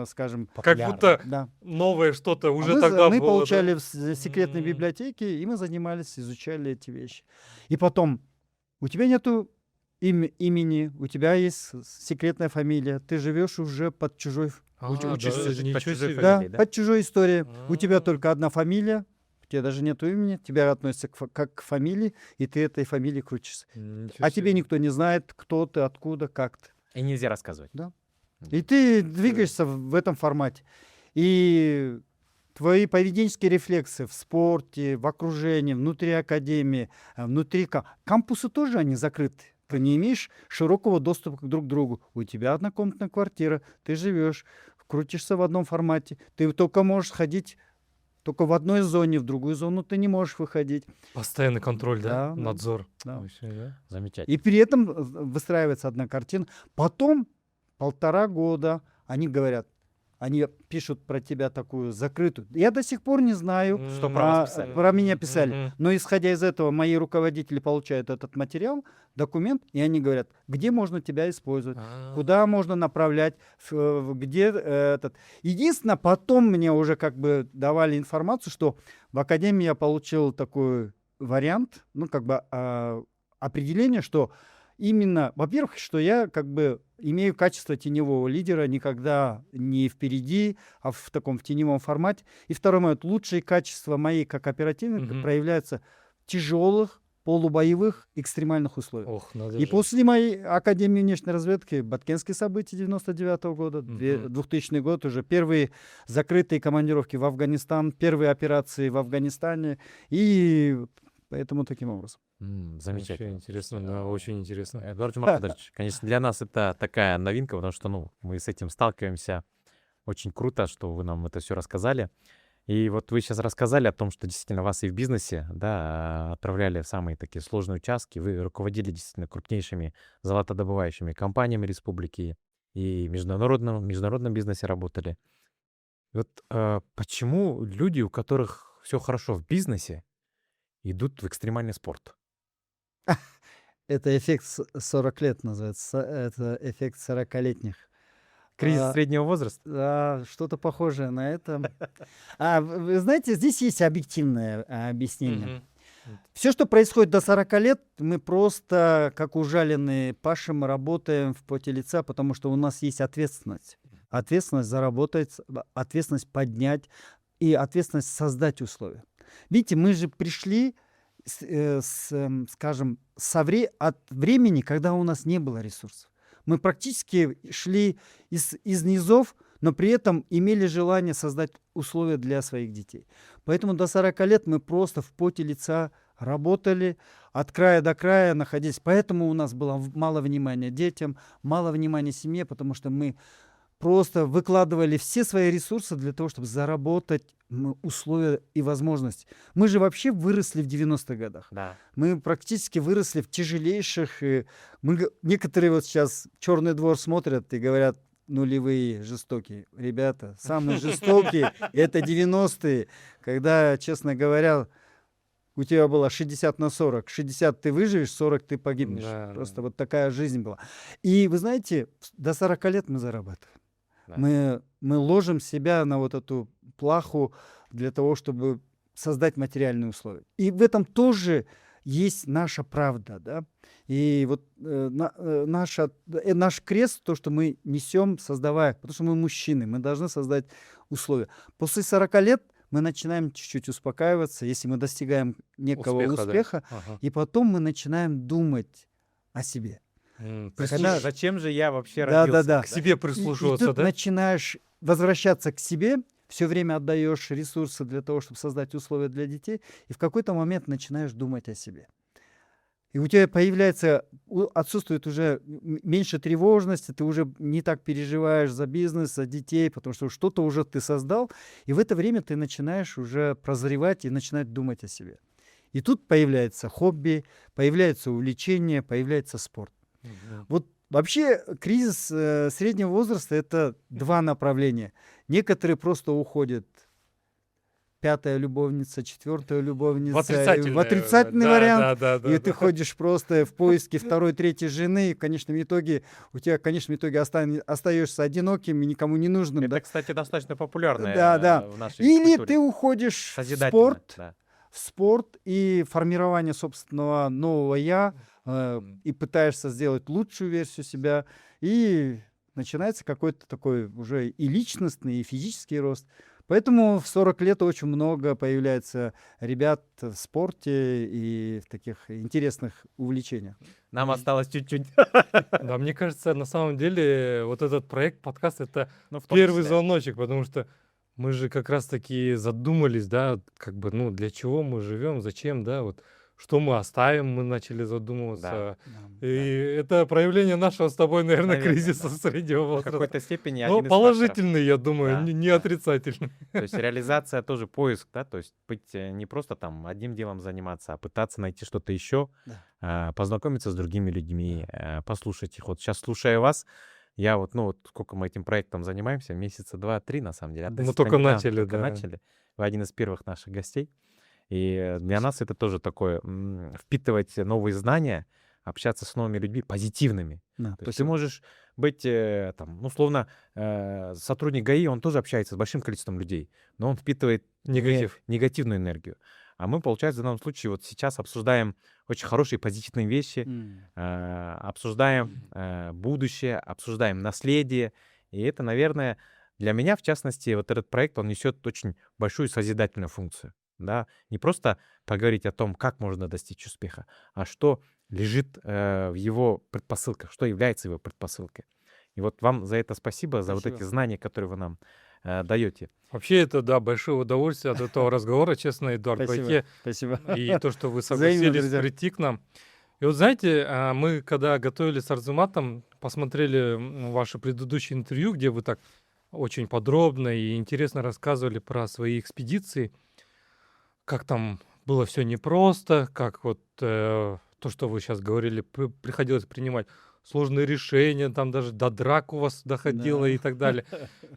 скажем, Как будто да. новое что-то уже мы тогда мы было, да? получали в секретной М. библиотеке, и мы занимались, изучали эти вещи. И потом, у тебя нету имени, у тебя есть секретная фамилия, ты живешь уже под чужой, учишься да, жить по ничего чужой себе. да, фамилии, да? под чужой историей. У тебя А. только одна фамилия, у тебя даже нету имени, тебя относятся как к фамилии, и ты этой фамилией крутишься. Ничего А тебе себе. никто не знает, кто ты, откуда, как ты. И нельзя рассказывать. И ты двигаешься в этом формате. И твои поведенческие рефлексы в спорте, в окружении, внутри академии, внутри кампусы тоже они закрыты. Ты не имеешь широкого доступа друг к другу. У тебя однокомнатная квартира, ты живешь, крутишься в одном формате. Ты только можешь ходить только в одной зоне, в другую зону ты не можешь выходить. Постоянный контроль, да? Да, да, Надзор. да. Вообще, да? Замечательно. И при этом выстраивается одна картина. Потом 1,5 года они говорят, они пишут про тебя такую закрытую. Я до сих пор не знаю, Что про вас писали. про меня писали. Мгм. Но исходя из этого, мои руководители получают этот материал, документ, и они говорят, где можно тебя использовать, А. куда можно направлять, где этот. Единственное, потом мне уже как бы давали информацию, что в академии я получил такой вариант, ну как бы определение, что именно, во-первых, что я как бы имею качество теневого лидера, никогда не впереди, а в таком в теневом формате. И второй момент, лучшие качества мои как оперативника Мгм. проявляются в тяжелых, полубоевых, экстремальных условиях. Ох, надо И же. после моей Академии внешней разведки, Баткенские события 99 года, Мгм. 2000 год, уже первые закрытые командировки в Афганистан, первые операции в Афганистане, и поэтому таким образом. Замечательно. Вообще интересно, да, очень интересно. Эдуард Джумакадырович, конечно, для нас это такая новинка, потому что, ну, мы с этим сталкиваемся. Очень круто, что вы нам это все рассказали. И вот вы сейчас рассказали о том, что действительно вас и в бизнесе, да, отправляли в самые такие сложные участки. Вы руководили действительно крупнейшими золотодобывающими компаниями республики и в международном бизнесе работали. И вот почему люди, у которых все хорошо в бизнесе, идут в экстремальный спорт? Это эффект 40 лет называется, это эффект 40-летних. Кризис среднего возраста? Да, что-то похожее на это. Вы знаете, здесь есть объективное объяснение. Мгм. Все, что происходит до 40 лет, мы просто, как ужаленные, пашем, работаем в поте лица, потому что у нас есть ответственность. Ответственность заработать, ответственность поднять и ответственность создать условия. Видите, мы же пришли, скажем, от времени, когда у нас не было ресурсов. Мы практически шли из низов, но при этом имели желание создать условия для своих детей. Поэтому до 40 лет мы просто в поте лица работали, от края до края находились. Поэтому у нас было мало внимания детям, мало внимания семье, потому что мы просто выкладывали все свои ресурсы для того, чтобы заработать условия и возможности. Мы же вообще выросли в 90-х годах. Да. Мы практически выросли в тяжелейших. Некоторые вот сейчас «Черный двор» смотрят и говорят, нулевые, жестокие. Ребята, самые жестокие — это 90-е, когда, честно говоря, у тебя было 60/40. 60 ты выживешь, 40 ты погибнешь. Да, Просто да. вот такая жизнь была. И вы знаете, до 40 лет мы зарабатываем. Да. Мы ложим себя на вот эту плаху для того, чтобы создать материальные условия. И в этом тоже есть наша правда, да. И вот наш крест, то, что мы несем, создавая, потому что мы мужчины, мы должны создать условия. После 40 лет мы начинаем чуть-чуть успокаиваться, если мы достигаем некого Успеха, да. успеха, Ага. и потом мы начинаем думать о себе. Когда- Зачем же я вообще родился? Да-да-да. К себе И прислушиваться, тут да? начинаешь возвращаться к себе, все время отдаешь ресурсы для того, чтобы создать условия для детей, и в какой-то момент начинаешь думать о себе. И у тебя появляется, отсутствует уже меньше тревожности, ты уже не так переживаешь за бизнес, за детей, потому что что-то уже ты создал, и в это время ты начинаешь уже прозревать и начинать думать о себе. И тут появляется хобби, появляется увлечение, появляется спорт. Мгм. Вот вообще кризис среднего возраста — это два направления. Некоторые просто уходят. Пятая любовница, четвертая В любовница, отрицательное, в отрицательный вариант. Да, И ты да. ходишь просто в поиске второй, третьей жены, и в конечном итоге у тебя в конечном итоге остаешься одиноким и никому не нужным. Это, Да? кстати, достаточно популярное Да. в нашей Или культуре. ты уходишь в Созидательно, да. спорт и формирование собственного нового «я», и пытаешься сделать лучшую версию себя, и начинается какой-то такой уже и личностный, и физический рост. Поэтому в 40 лет очень много появляется ребят в спорте и в таких интересных увлечениях. Нам осталось чуть-чуть. Да, мне кажется, на самом деле вот этот проект, подкаст, это Ну, в том первый числе. звоночек, потому что мы же как раз-таки задумались, да, как бы, ну, для чего мы живем, зачем, да, вот, что мы оставим, мы начали задумываться. И это проявление нашего с тобой, наверное, Наверное, кризиса да. среднего В возраста. какой-то степени Ну, один из положительный, я думаю, Да, не да. отрицательный. факторов. То есть реализация тоже поиск, да, то есть быть не просто там одним делом заниматься, а пытаться найти что-то еще, познакомиться с другими людьми, послушать их. Вот сейчас, слушая вас, я вот, ну вот сколько мы этим проектом занимаемся, месяца 2-3 на самом деле. Мы относительно только недавно начали, только да. начали. Вы один из первых наших гостей. И для нас это тоже такое, впитывать новые знания, общаться с новыми людьми, позитивными. Да, То есть ты можешь быть, там, ну, условно, сотрудник ГАИ, он тоже общается с большим количеством людей, но он впитывает Негатив. негативную энергию. А мы, получается, в данном случае вот сейчас обсуждаем очень хорошие позитивные вещи, обсуждаем будущее, обсуждаем наследие. И это, наверное, для меня, в частности, вот этот проект, он несет очень большую созидательную функцию. Да? Не просто поговорить о том, как можно достичь успеха, а что лежит в его предпосылках, что является его предпосылкой. И вот вам за это спасибо, за вот Спасибо. эти знания, которые вы нам даете. Вообще, это, да, большое удовольствие от этого разговора, честно, Эдуард Байке. Спасибо. И то, что вы Взаимно, согласились друзья. прийти к нам. И вот знаете, мы когда готовились с Арзуматом, посмотрели ваше предыдущее интервью, где вы так очень подробно и интересно рассказывали про свои экспедиции, как там было все непросто, как вот то, что вы сейчас говорили, приходилось принимать сложные решения, там даже до драк у вас доходило Да. и так далее.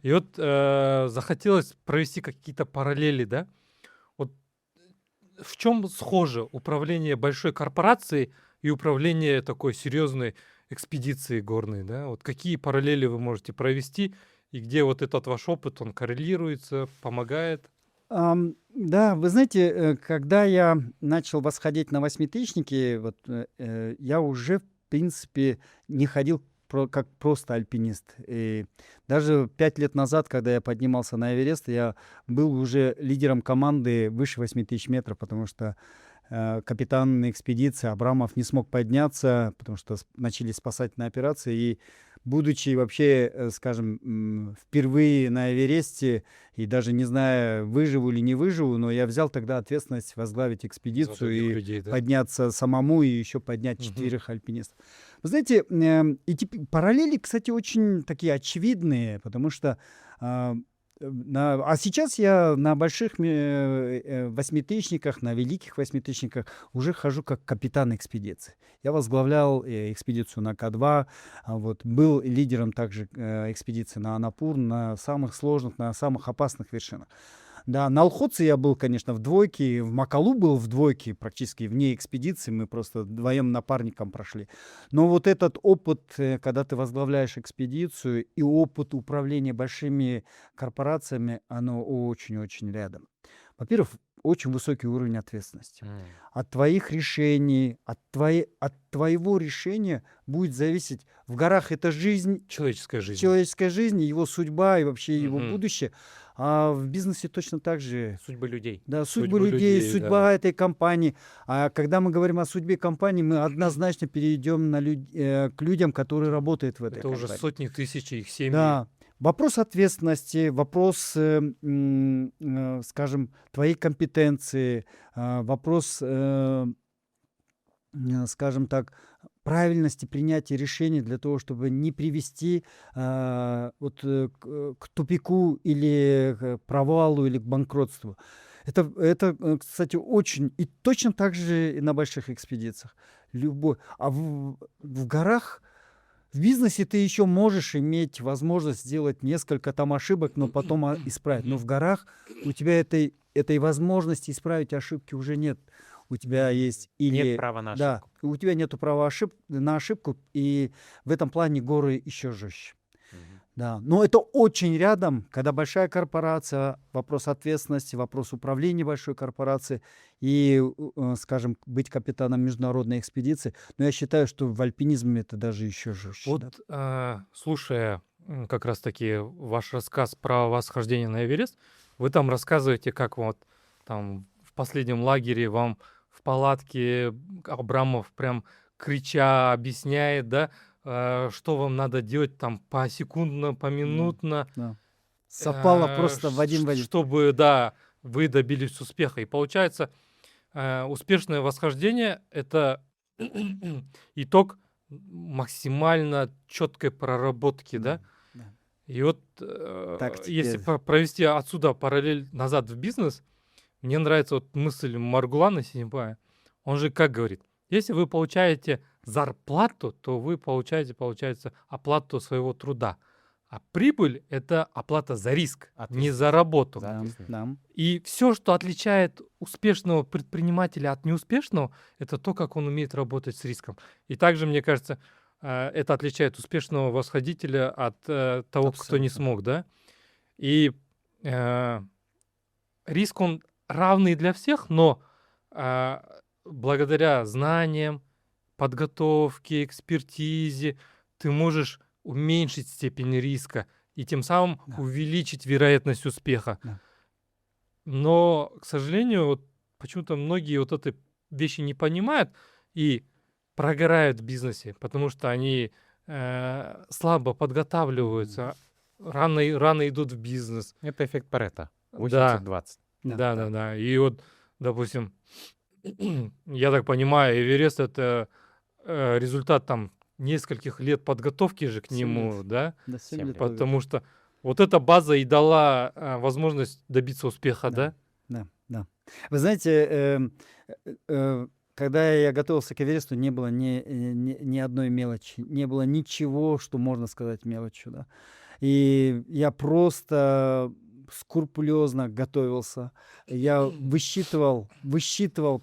И вот захотелось провести какие-то параллели, да? Вот в чем схоже управление большой корпорацией и управление такой серьезной экспедицией горной, да? Вот какие параллели вы можете провести и где вот этот ваш опыт, он коррелируется, помогает? Да, вы знаете, когда я начал восходить на восьмитысячники, вот, я уже, в принципе, не ходил как просто альпинист. И даже 5 лет назад, когда я поднимался на Эверест, я был уже лидером команды выше 8000 метров, потому что капитан экспедиции Абрамов не смог подняться, потому что начались спасательные операции. И будучи вообще, скажем, впервые на Эвересте, и даже не зная, выживу или не выживу, но я взял тогда ответственность возглавить экспедицию За других и людей, да? подняться самому, и еще поднять Мгм. 4 альпинистов. Вы знаете, параллели, кстати, очень такие очевидные, потому что а сейчас я на больших восьмитысячниках, на великих восьмитысячниках уже хожу как капитан экспедиции. Я возглавлял экспедицию на К2, вот, был лидером также экспедиции на Анапур, на самых сложных, на самых опасных вершинах. Да, на Алходце я был, конечно, в двойке, в Макалу был в двойке, практически вне экспедиции, мы просто вдвоем напарником прошли. Но вот этот опыт, когда ты возглавляешь экспедицию, и опыт управления большими корпорациями, оно очень-очень рядом. Во-первых, очень высокий уровень ответственности. От твоих решений, от твоего решения будет зависеть. В горах это жизнь, Человеческая жизнь. человеческая жизнь, его судьба и вообще его Мгм. будущее. А в бизнесе точно так же. Судьбы людей. Да, судьбы Судьбы людей, людей, судьба этой компании. А когда мы говорим о судьбе компании, мы однозначно перейдем к людям, которые работают в этой Это уже компании. сотни тысяч их семьи. Да. Вопрос ответственности, вопрос, скажем, твоей компетенции, вопрос, скажем так, правильности принятия решений для того, чтобы не привести к тупику или к провалу или к банкротству. Это, кстати, очень и точно так же и на больших экспедициях. А в горах, в бизнесе ты еще можешь иметь возможность сделать несколько там ошибок, но потом исправить. Но в горах у тебя этой возможности исправить ошибки уже нет. У тебя есть Нет права на да, ошибку. у тебя нету права на ошибку, и в этом плане горы еще жестче. Мгм. Да, но это очень рядом, когда большая корпорация, вопрос ответственности, вопрос управления большой корпорацией и, скажем, быть капитаном международной экспедиции. Но я считаю, что в альпинизме это даже еще жестче. Да. Вот, слушая как раз-таки ваш рассказ про восхождение на Эверест, вы там рассказываете, как вот там в последнем лагере вам в палатке Абрамов прям крича объясняет, да, что вам надо делать там посекундно, поминутно, Да. Совпало э, просто в один в один. чтобы, да, вы добились успеха. И получается, успешное восхождение — это итог максимально четкой проработки, да? Да. И вот Тактики. если провести отсюда параллель назад в бизнес, мне нравится вот мысль Маргулана Синепая. Он же как говорит, если вы получаете зарплату, то вы получается, оплату своего труда. А прибыль — это оплата за риск, не за работу. Да, да. И все, что отличает успешного предпринимателя от неуспешного, это то, как он умеет работать с риском. И также, мне кажется, это отличает успешного восходителя от того, кто не Абсолютно. смог, да. И риск, он равный для всех, но благодаря знаниям, подготовке, экспертизе ты можешь уменьшить степень риска и тем самым Да. увеличить вероятность успеха. Да. Но, к сожалению, вот почему-то многие вот этой вещи не понимают и прогорают в бизнесе, потому что они слабо подготавливаются, рано идут в бизнес. Это эффект Парето. Да. 80-20. Да. И вот, допустим, я так понимаю, Эверест — это результат там нескольких лет подготовки же к 7 нему, лет. да? Да, 7 7 лет. лет. Потому что вот эта база и дала возможность добиться успеха, да? Да. Вы знаете, когда я готовился к Эвересту, не было ни одной мелочи, не было ничего, что можно сказать мелочью, да. И я просто скрупулезно готовился. Я высчитывал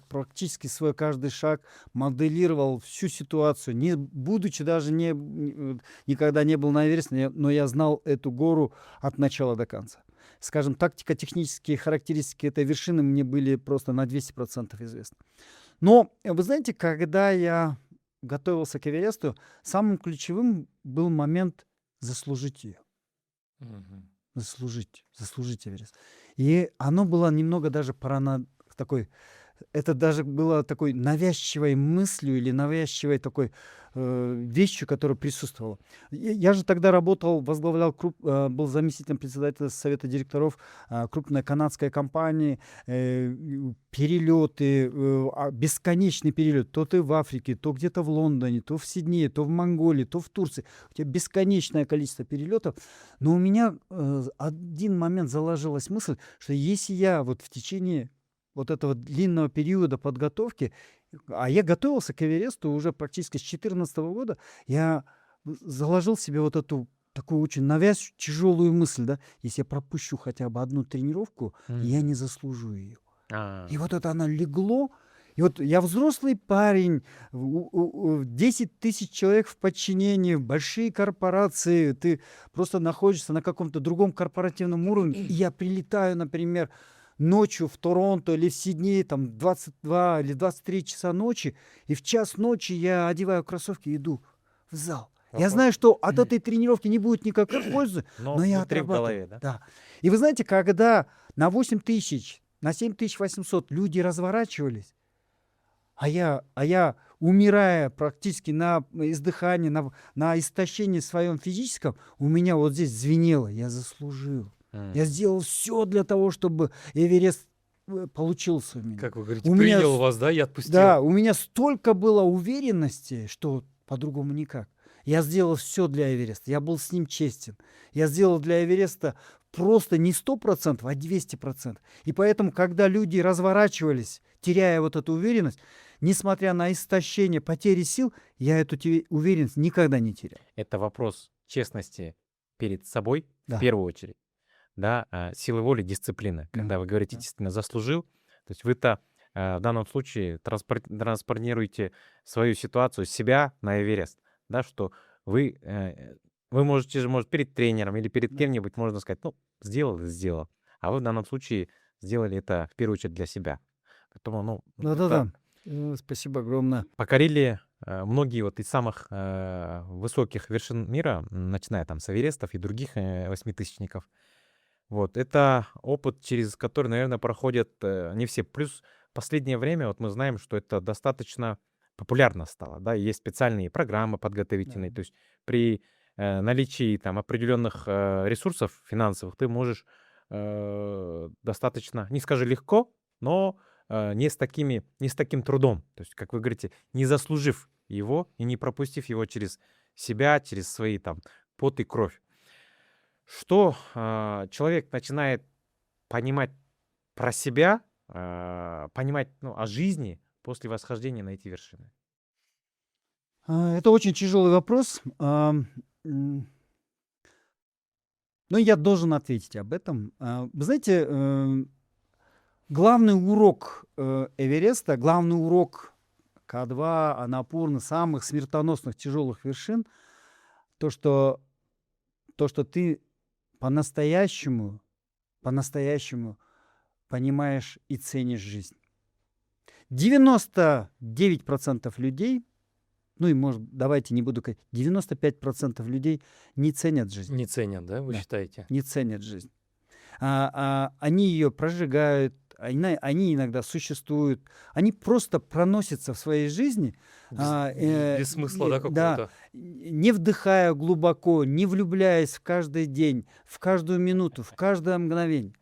практически свой каждый шаг, моделировал всю ситуацию, не будучи даже никогда не был на Эвересте, но я знал эту гору от начала до конца. Скажем, тактико-технические характеристики этой вершины мне были просто на 200% известны. Но, вы знаете, когда я готовился к Эвересту, самым ключевым был момент заслужить ее. Мгм. Заслужить Эверест. И оно было немного даже такой, это даже было такой навязчивой мыслью или навязчивой такой вещью, которая присутствовала. Я же тогда возглавлял, был заместителем председателя совета директоров крупной канадской компании, перелеты, бесконечный перелет. То ты в Африке, то где-то в Лондоне, то в Сиднее, то в Монголии, то в Турции. У тебя бесконечное количество перелетов. Но у меня один момент заложилась мысль, что если я вот в течение вот этого длинного периода подготовки, а я готовился к Эвересту уже практически с 2014 года, я заложил себе вот эту такую очень навязчивую, тяжелую мысль, да, если я пропущу хотя бы одну тренировку, я не заслужу ее. И вот это оно легло. И вот я взрослый парень, 10 тысяч человек в подчинении, большие корпорации, ты просто находишься на каком-то другом корпоративном уровне, и я прилетаю, например, ночью в Торонто или в Сиднее, там 22 или 23 часа ночи, и в час ночи я одеваю кроссовки и иду в зал. Я вопрос. знаю, что от этой тренировки не будет никакой пользы, Но но я внутри в отрабатываю. голове, да? Да. И вы знаете, когда на 8000, на 7800 люди разворачивались, а я, умирая практически на издыхании, на истощении своем физическом, у меня вот здесь звенело, я заслужил. Я сделал все для того, чтобы Эверест получился у меня. Как вы говорите, У меня принял вас, да, и отпустил. Да, у меня столько было уверенности, что по-другому никак. Я сделал все для Эвереста, я был с ним честен. Я сделал для Эвереста просто не 100%, а 200%. И поэтому, когда люди разворачивались, теряя вот эту уверенность, несмотря на истощение, потери сил, я эту уверенность никогда не терял. Это вопрос честности перед собой в Да. первую очередь, да, силы воли, дисциплины. Да, Когда вы говорите да. действительно заслужил, то есть вы-то в данном случае транспонируете свою ситуацию, себя на Эверест, да, что вы можете же, может, перед тренером или перед Да. кем-нибудь, можно сказать, ну, сделал и сделал. А вы в данном случае сделали это в первую очередь для себя. Поэтому, ну, это Да-да-да. Спасибо огромное. покорили многие вот из самых высоких вершин мира, начиная там с Эверестов и других восьмитысячников. Вот, это опыт, через который, наверное, проходят не все. Плюс в последнее время вот мы знаем, что это достаточно популярно стало, да, и есть специальные программы подготовительные, Да. то есть при наличии там определенных ресурсов финансовых ты можешь достаточно, не скажу легко, но не с таким трудом, то есть, как вы говорите, не заслужив его и не пропустив его через себя, через свои там пот и кровь. Что человек начинает понимать про себя, понимать, ну, о жизни после восхождения на эти вершины? Это очень тяжелый вопрос. Но я должен ответить об этом. Вы знаете, главный урок Эвереста, главный урок К2, Анапурны, самых смертоносных тяжелых вершин, то, что ты по-настоящему понимаешь и ценишь жизнь. 99% людей, ну и, может, давайте не буду говорить, 95% людей не ценят жизнь. Не ценят, да, вы Да. считаете? Не ценят жизнь. Они ее прожигают, они иногда существуют, они просто проносятся в своей жизни, Без смысла, да, да, какого-то? не вдыхая глубоко, не влюбляясь в каждый день, в каждую минуту, в каждое мгновение.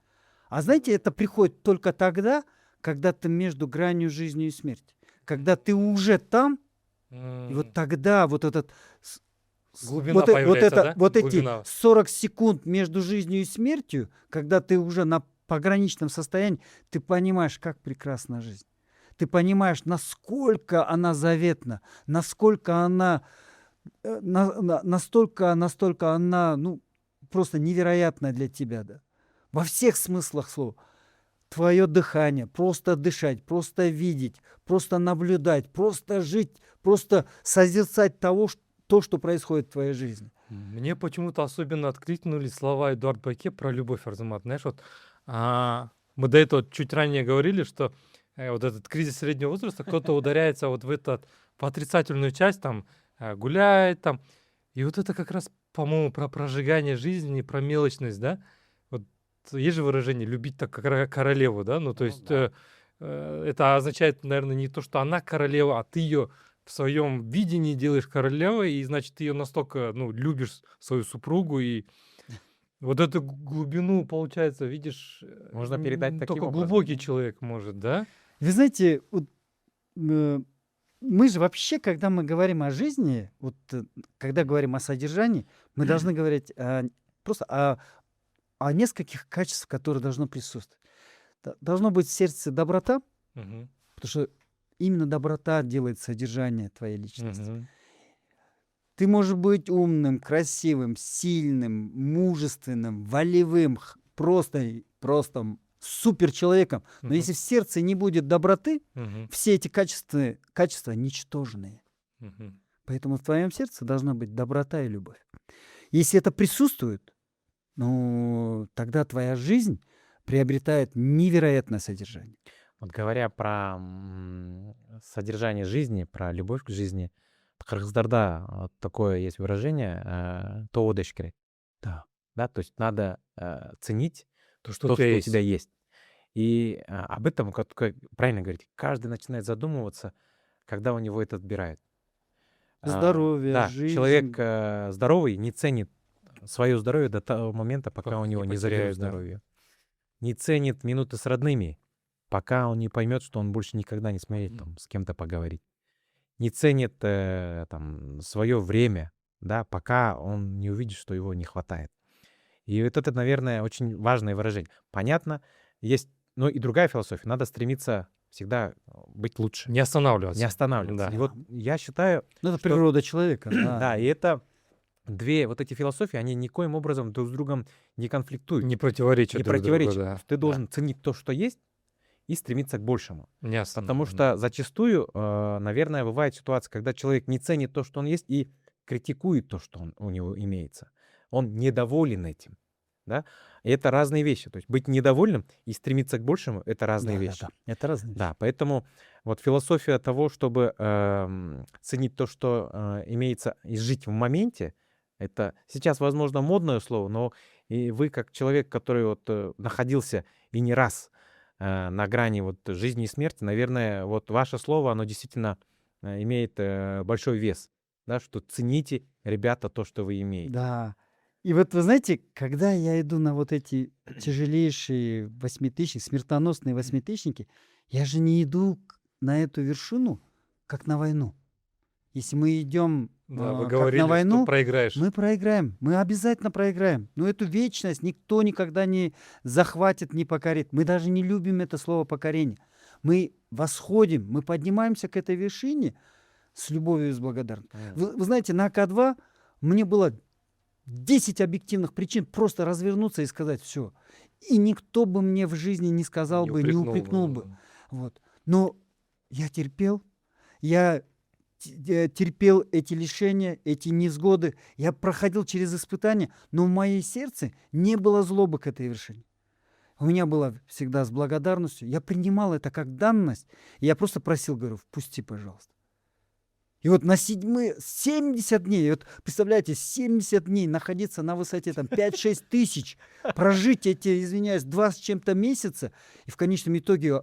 А знаете, это приходит только тогда, когда ты между гранью жизни и смерти. Когда ты уже там, и вот тогда вот этот... Глубина появляется, да? вот эти Глубина. 40 секунд между жизнью и смертью, когда ты уже на пограничном состоянии, ты понимаешь, как прекрасна жизнь. Ты понимаешь, насколько она заветна, насколько она, настолько она, ну, просто невероятна для тебя, да. Во всех смыслах слова. Твое дыхание, просто дышать, просто видеть, просто наблюдать, просто жить, просто созерцать то, что происходит в твоей жизни. Мне почему-то особенно откликнулись слова Эдуарда Баке про любовь, Арзамат. Знаешь, вот мы до этого чуть ранее говорили, что вот этот кризис среднего возраста, кто-то ударяется вот в в отрицательную часть, там, гуляет, там. И вот это как раз, по-моему, про прожигание жизни, про мелочность, да? Вот есть же выражение «любить так, как королеву», да? Ну, то есть это означает, наверное, не то, что она королева, а ты ее в своем видении делаешь королевой, и, значит, ты ее настолько, ну, любишь свою супругу, и вот эту глубину, получается, видишь, Можно передать таким только образом. глубокий человек может, да? Вы знаете, вот, мы же вообще, когда мы говорим о жизни, вот, когда говорим о содержании, мы должны говорить просто о нескольких качествах, которые должны присутствовать. Должно быть в сердце доброта, Мгм. потому что именно доброта делает содержание твоей личности. Мгм. Ты можешь быть умным, красивым, сильным, мужественным, волевым, просто супер человеком. Но Мгм. если в сердце не будет доброты, Мгм. все эти качества ничтожные. Мгм. Поэтому в твоем сердце должна быть доброта и любовь. Если это присутствует, ну, тогда твоя жизнь приобретает невероятное содержание. Вот говоря про содержание жизни, про любовь к жизни, кыргыздарда такое есть выражение «тоо деш керек». Да. Да, то есть надо ценить То, что то, у тебя что у есть. тебя есть. И об этом, как правильно говорить, каждый начинает задумываться, когда у него это отбирают. Здоровье, Да, человек жизнь. здоровый не ценит свое здоровье до того момента, пока Пока у него не не заберут потеряет, да. здоровье. Не ценит минуты с родными, пока он не поймет, что он больше никогда не сможет там с кем-то поговорить. Не ценит там свое время, да, пока он не увидит, что его не хватает. И вот это, наверное, очень важное выражение. Понятно, есть, но и другая философия. Надо стремиться всегда быть лучше, Не не останавливаться. останавливаться. Да. И вот я считаю, Ну, это что природа человека, да. да, и это две вот эти философии, они никоим образом друг с другом не конфликтуют, Не противоречат не друг другу, противоречат. да. Ты Да. должен ценить то, что есть, и стремиться к большему. Не Потому останавливаться. что зачастую, наверное, бывает ситуация, когда человек не ценит то, что он есть, и критикует то, что у него имеется. Он недоволен этим. Да? И это разные вещи. То есть быть недовольным и стремиться к большему — это разные Да, да, вещи. да. Это разные вещи. Да, поэтому вот философия того, чтобы ценить то, что имеется, и жить в моменте, это сейчас, возможно, модное слово, но и вы, как человек, который вот находился и не раз на грани вот жизни и смерти, наверное, вот ваше слово, оно действительно имеет большой вес, да, что цените, ребята, то, что вы имеете. Да. И вот вы знаете, когда я иду на вот эти тяжелейшие восьмитысячники, смертоносные восьмитысячники, я же не иду на эту вершину, как на войну. Если мы идем Да, вы как говорили, на что войну, проиграешь. мы проиграем. Мы обязательно проиграем. Но эту вечность никто никогда не захватит, не покорит. Мы даже не любим это слово покорение. Мы восходим, мы поднимаемся к этой вершине с любовью и с благодарностью. Вы знаете, на АК-2 мне было 10 объективных причин просто развернуться и сказать все. И никто бы мне в жизни не сказал бы, не упрекнул бы. да. Вот. Но я терпел, я терпел эти лишения, эти невзгоды, я проходил через испытания, но в моей сердце не было злобы к этой вершине. У меня было всегда с благодарностью, я принимал это как данность, и я просто просил, говорю, впусти, пожалуйста. И вот на 70 дней, вот представляете, 70 дней находиться на высоте там 5-6 тысяч, прожить эти, извиняюсь, 2 с чем-то месяца, и в конечном итоге,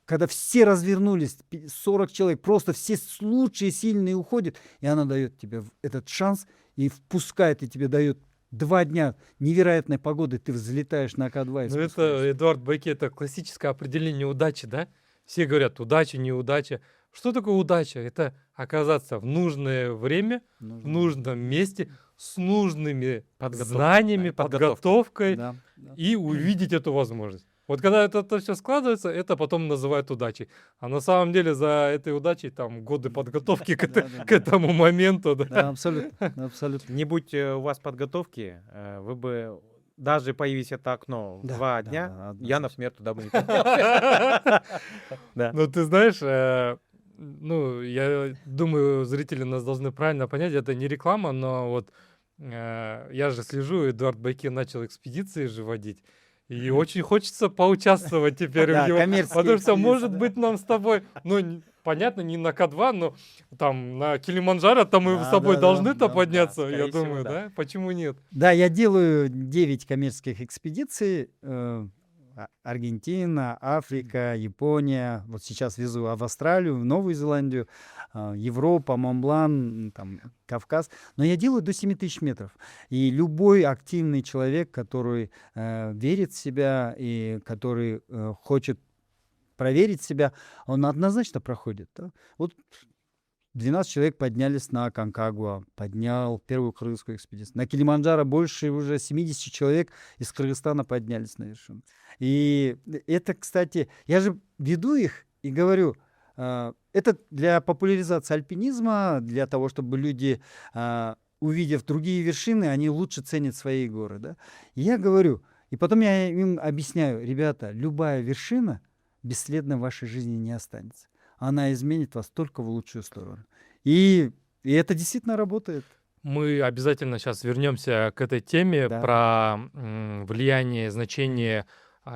когда все развернулись, 40 человек, просто все лучшие, сильные уходят, и она дает тебе этот шанс и впускает, и тебе дает 2 дня невероятной погоды, ты взлетаешь на АК-2 и Ну, это, спускаешься. Эдуард Байке, это классическое определение удачи, да? Все говорят, удача, неудача. Что такое удача? Это оказаться в нужное время, в нужном месте, с нужными знаниями, подготовкой, Да, да. и увидеть эту возможность. Вот когда это все складывается, это потом называют удачей. А на самом деле за этой удачей там годы подготовки к Да-да-да. этому моменту. Да. Да, абсолютно, абсолютно. Не будь у вас подготовки, вы бы даже появись это окно в Да, 2 да, дня, да, я, однозначно. например, туда бы не поднялся. Да. Ну, ты знаешь, ну, я думаю, зрители нас должны правильно понять, это не реклама, но вот я же слежу, Эдуард Байке начал экспедиции же водить, и очень хочется поучаствовать теперь Да, в него, коммерческие потому что, экспедиции, может да. быть, нам с тобой, ну, понятно, не на К2, но там на Килиманджаро, там мы с Да, тобой да, да, должны-то да, подняться, скорее я всего, думаю, да. да? Почему нет? Да, я делаю 9 коммерческих экспедиций. Аргентина, Африка, Япония. Вот сейчас везу в Австралию, в Новую Зеландию, Европа, Монблан, там, Кавказ. Но я делаю до 7000 метров. И любой активный человек, который верит в себя и который хочет проверить себя, он однозначно проходит. Да? Вот 12 человек поднялись на Конкагуа, поднял первую кыргызскую экспедицию. На Килиманджаро больше уже 70 человек из Кыргызстана поднялись на вершину. И это, кстати, я же веду их и говорю, это для популяризации альпинизма, для того, чтобы люди, увидев другие вершины, они лучше ценят свои горы. Да? И я говорю, и потом я им объясняю, ребята, любая вершина бесследно в вашей жизни не останется. Она изменит вас только в лучшую сторону. И это действительно работает. Мы обязательно сейчас вернемся к этой теме Да. про влияние, значение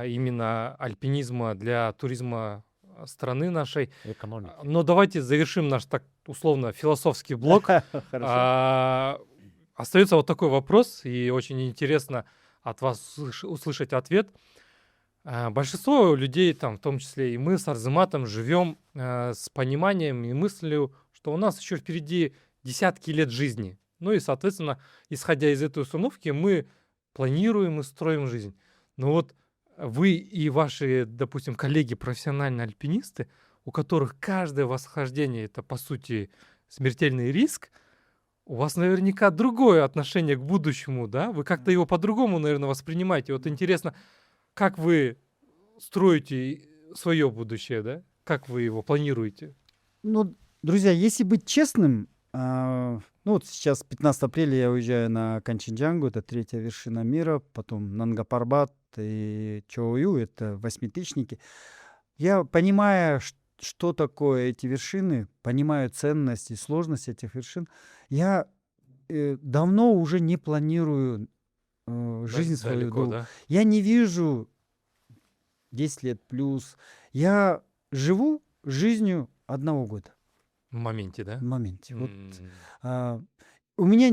именно альпинизма для туризма страны нашей. Экономики. Но давайте завершим наш так условно философский блок. Хорошо. Остается вот такой вопрос, и очень интересно от вас услышать ответ. Большинство людей, там, в том числе и мы с Арзыматом, живем с пониманием и мыслью, что у нас еще впереди десятки лет жизни. Ну и, соответственно, исходя из этой установки, мы планируем и строим жизнь. Но вот вы и ваши, допустим, коллеги, профессиональные альпинисты, у которых каждое восхождение — это, по сути, смертельный риск, у вас наверняка другое отношение к будущему, да? Вы как-то его по-другому, наверное, воспринимаете. Вот интересно, как вы строите свое будущее, да? Как вы его планируете? Ну, друзья, если быть честным, ну вот сейчас 15 апреля я уезжаю на Канченджангу, это 3-я вершина мира, потом Нангапарбат и Чоую, это восьмитысячники. Я, понимая, что такое эти вершины, понимаю ценность и сложность этих вершин, я давно уже не планирую жизнь свою Далеко, долго. да? Я не вижу 10 лет плюс. Я живу жизнью 1 года В моменте, да? в моменте. Вот М, у меня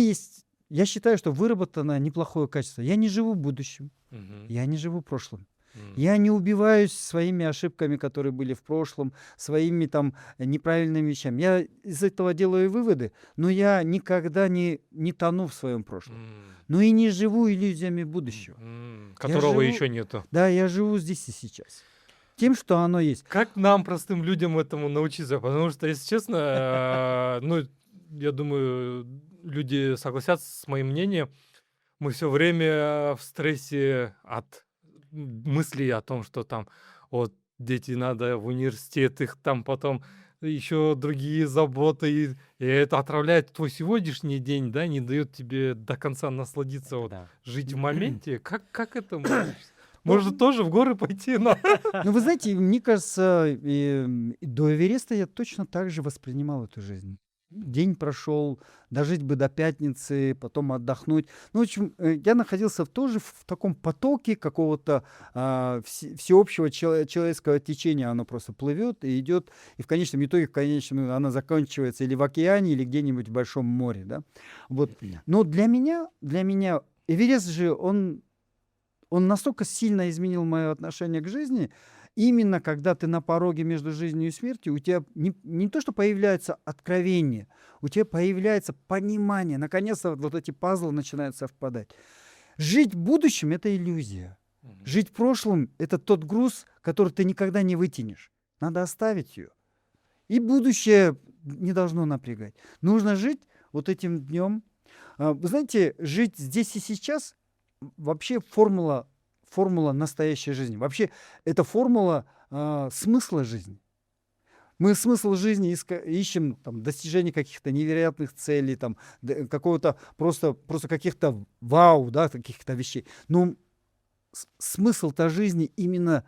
есть, я считаю, что выработано неплохое качество. Я не живу будущим, мгм, я не живу прошлым. м. Я не убиваюсь своими ошибками, которые были в прошлом, своими там неправильными вещами. Я из этого делаю выводы, но я никогда не тону в своем прошлом. М, Но и не живу иллюзиями будущего. Которого живу- еще нету. Да, я живу здесь и сейчас. Тем, что оно есть. Как нам, простым людям, этому научиться? Потому что, если честно, ну, я думаю, люди согласятся с моим мнением. Мы все время в стрессе от мыслей о том, что там вот дети надо в университет, их там потом еще другие заботы, и это отравляет твой сегодняшний день, да, не дает тебе до конца насладиться, вот, Да. жить в моменте. Как это можно? Может, тоже в горы пойти? Ну, вы знаете, мне кажется, и до Эвереста я точно так же воспринимал эту жизнь. День прошел, дожить бы до пятницы, потом отдохнуть. Ну, в общем, я находился тоже в таком потоке какого-то всеобщего человеческого течения. Оно просто плывет и идет, и в конечном итоге, она заканчивается или в океане, или где-нибудь в большом море, да. Вот. Но для меня Эверест же, он настолько сильно изменил мое отношение к жизни, именно когда ты на пороге между жизнью и смертью, у тебя не то, что появляется откровение, у тебя появляется понимание. Наконец-то вот эти пазлы начинают совпадать. Жить будущим — это иллюзия. Жить прошлым — это тот груз, который ты никогда не вытянешь. Надо оставить ее. И будущее не должно напрягать. Нужно жить вот этим днем. Вы знаете, жить здесь и сейчас вообще формула настоящей жизни. Вообще это формула смысла жизни. Мы смысл жизни ищем там, достижение каких-то невероятных целей, там, какого-то просто каких-то вау, да, каких-то вещей. Но смысл-то жизни именно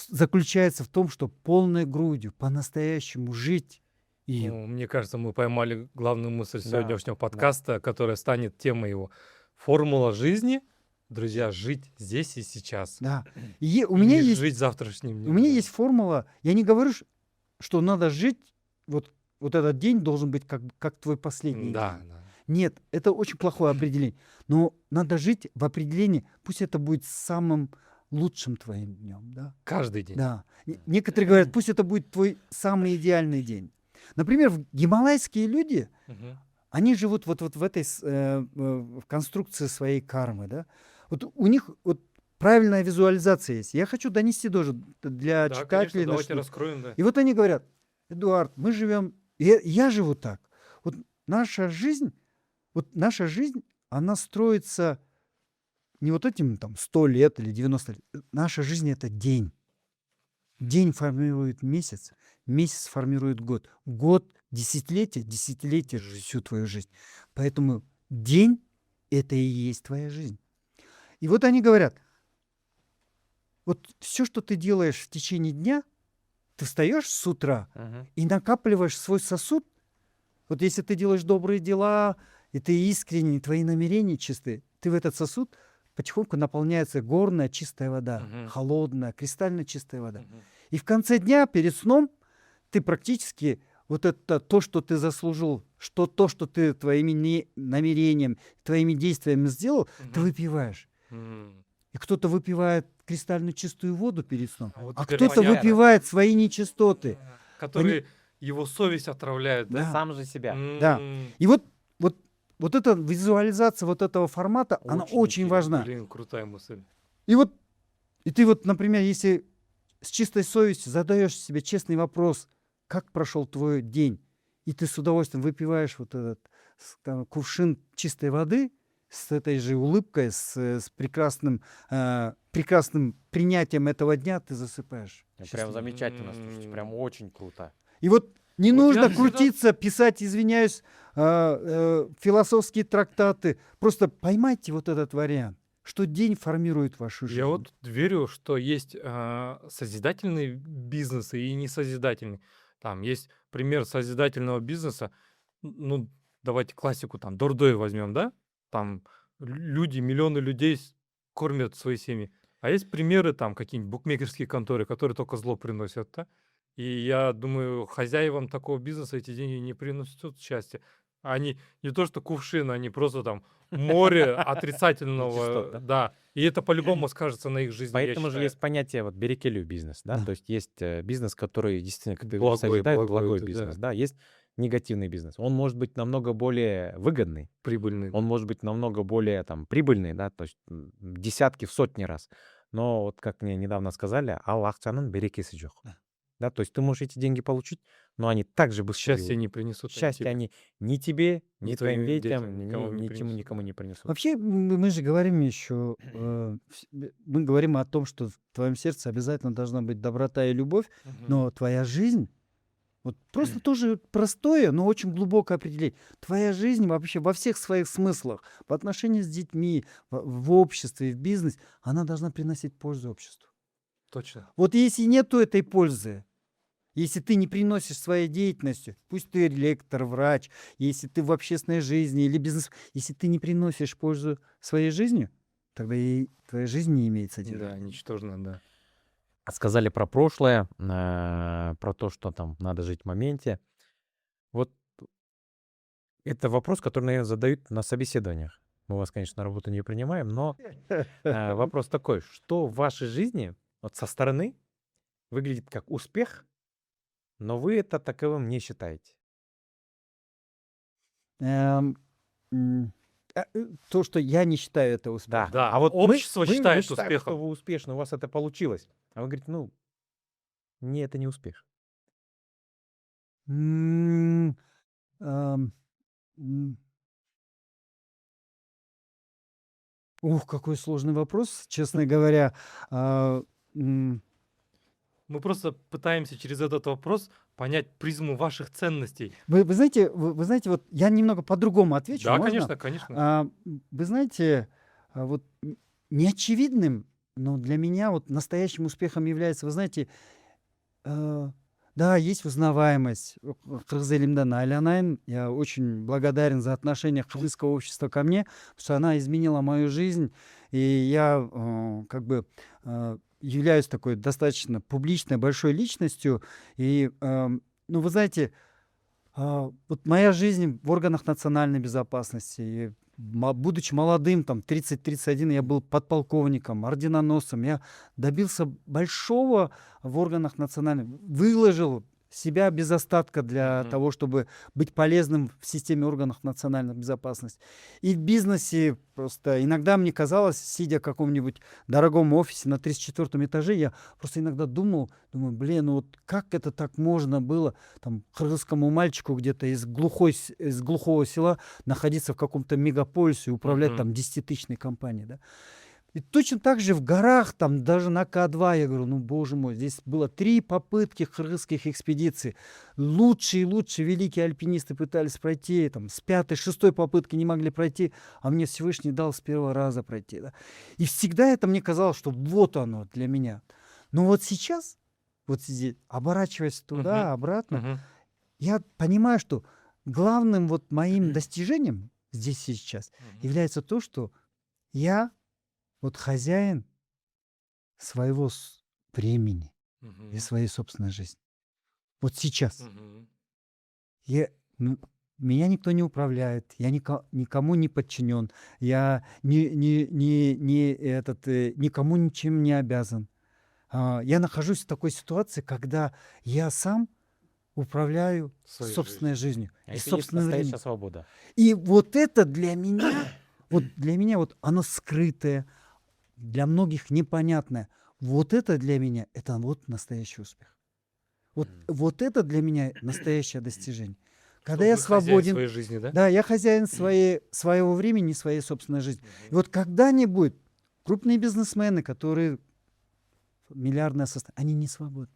заключается в том, что полной грудью по-настоящему жить. И Ну, мне кажется, мы поймали главную мысль Да, сегодняшнего да. подкаста, которая станет темой его. Формула жизни, друзья, жить здесь и сейчас. да. У меня И есть жить завтрашним У днем. меня да. есть формула. Я не говорю, что надо жить, вот этот день должен быть как твой последний Да, день. да. Нет, это очень плохое определение. Но надо жить в определении, пусть это будет самым лучшим твоим днем. Да? Каждый день. Да. Некоторые говорят, пусть это будет твой самый идеальный день. Например, гималайские люди, Мгм. они живут вот в этой в конструкции своей кармы. Да? Вот у них вот правильная визуализация есть. Я хочу донести тоже для Да, читателей. конечно, давайте наших. раскроем, да. И вот они говорят, Эдуард, мы живем, я живу так. Вот наша жизнь, она строится не вот этим там 100 лет или 90 лет. Наша жизнь — это день. День формирует месяц, месяц формирует год — десятилетие всю твою жизнь. Поэтому день — это и есть твоя жизнь. И вот они говорят, вот все, что ты делаешь в течение дня, ты встаешь с утра Мгм. и накапливаешь свой сосуд. Вот если ты делаешь добрые дела, и ты искренний, твои намерения чистые, ты в этот сосуд потихоньку наполняется горная чистая вода, Мгм. холодная, кристально чистая вода. Мгм. И в конце дня, перед сном, ты практически вот это то, что ты заслужил, то, что ты твоими намерениями, твоими действиями сделал, ты Мгм. выпиваешь. М. И кто-то выпивает кристально чистую воду перед сном, А вот а теперь кто-то понятно. выпивает свои нечистоты. Которые его совесть отравляют, да? Да, Сам же себя. да. М. И вот эта визуализация вот этого формата, она очень интересно. важна. Блин, крутая мысль. И ты вот, например, если с чистой совестью задаешь себе честный вопрос, как прошел твой день, и ты с удовольствием выпиваешь вот этот кувшин чистой воды с этой же улыбкой, с прекрасным принятием этого дня, ты засыпаешь. Прям счастливым. замечательно, слушайте, прям М. очень круто. И вот не Вот я нужно всегда- крутиться, писать, извиняюсь, философские трактаты. Просто поймайте вот этот вариант, что день формирует вашу жизнь. Я вот верю, что есть созидательные бизнесы и несозидательные. Там есть пример созидательного бизнеса. Ну, давайте классику, там, Дордой возьмем, да? Там люди, миллионы людей кормят свои семьи. А есть примеры, там, какие-нибудь букмекерские конторы, которые только зло приносят, да? И я думаю, хозяевам такого бизнеса эти деньги не приносят счастья. Они не то что кувшин, они просто там море отрицательного, Нечистот, да? да. И это по-любому скажется на их жизни, я Поэтому же считаю. есть понятие вот берекелю бизнес, да, Да. то есть есть бизнес, который действительно, как ты Благой, созидает, благой, благой да, бизнес, да, есть негативный бизнес. Он может быть намного более выгодный, прибыльный. он может быть намного более там прибыльный, да, то есть в десятки, в сотни раз. Но вот как мне недавно сказали, Аллах цанын берекесі жоқ. Да. Да, то есть ты можешь эти деньги получить, но они также быстро Счастье не принесут они счастья тебе, они ни тебе, ни ни твоим твоим детям, детям, ни, никому не ничему, принесут. никому не принесут. Вообще, мы же говорим еще, мы говорим о том, что в твоем сердце обязательно должна быть доброта и любовь, Мгм. но твоя жизнь, вот просто тоже простое, но очень глубокое определение. Твоя жизнь вообще во всех своих смыслах, по отношению с детьми, в обществе, в бизнесе, она должна приносить пользу обществу. Точно. Вот если нету этой пользы, если ты не приносишь своей деятельностью, пусть ты лектор, врач, если ты в общественной жизни или бизнес, если ты не приносишь пользу своей жизнью, тогда и твоя жизнь не имеет содержания. Да, ничтожно, да. Сказали про прошлое, про то, что там надо жить в моменте. Вот это вопрос, который, наверное, задают на собеседованиях. Мы вас, конечно, на работу не принимаем, но вопрос такой, что в вашей жизни вот со стороны выглядит как успех, но вы это таковым не считаете? Эм, м, То, что я не считаю это успехом. Да, А вот общество мы считает считаем, успехом. что вы успешны, у вас это получилось. А вы говорите, ну, не, это не успех. М, ам, м. Ух, какой сложный вопрос, честно говоря. А, м, Мы просто пытаемся через этот вопрос понять призму ваших ценностей. Вы знаете, вот я немного по-другому отвечу, Да, можно? конечно, конечно. Вы знаете, вот неочевидным, но для меня вот настоящим успехом является, вы знаете, э, да, есть узнаваемость. Кыргыз элимден айланайын. Я очень благодарен за отношение кыргызского общества ко мне, потому что она изменила мою жизнь, и я как бы являюсь такой достаточно публичной, большой личностью. И, ну, вы знаете, вот моя жизнь в органах национальной безопасности, и будучи молодым, там 30-31, я был подполковником, орденоносцем, я добился большого в органах национальной, выложил себя без остатка для Мгм. того, чтобы быть полезным в системе органов национальной безопасности. И в бизнесе просто иногда мне казалось, сидя в каком-нибудь дорогом офисе на 34-м этаже, я просто иногда думаю, блин, ну вот как это так можно было там кыргызскому мальчику где-то из глухого села находиться в каком-то мегаполисе и управлять Мгм. там 10-тысячной компанией, да. И точно так же в горах, там даже на К2, я говорю, ну, боже мой, здесь было 3 попытки кыргызских экспедиций. Лучшие великие альпинисты пытались пройти, там, с 5-й, 6-й попытки не могли пройти, а мне Всевышний дал с 1-го раза пройти, да. И всегда это мне казалось, что вот оно для меня. Но вот сейчас, вот здесь, оборачиваясь туда, Мгм. обратно, Мгм. я понимаю, что главным вот моим достижением здесь и сейчас Мгм. является то, что я вот хозяин своего времени и Мгм. своей собственной жизни. Вот сейчас. Мгм. ну, меня никто не управляет, я никому не подчинен, я никому ничем не обязан. Я нахожусь в такой ситуации, когда я сам управляю Своей собственной жизнью А и это и есть собственным настоящая временем. свобода. И вот это для меня, вот оно скрытое, для многих непонятное. Вот это для меня, это вот настоящий успех. Вот это для меня настоящее достижение. Когда Что я вы хозяин свободен, своей жизни, да? да, я хозяин своего времени, своей собственной жизни. И вот когда-нибудь крупные бизнесмены, которые миллиардное состояние, они не свободны.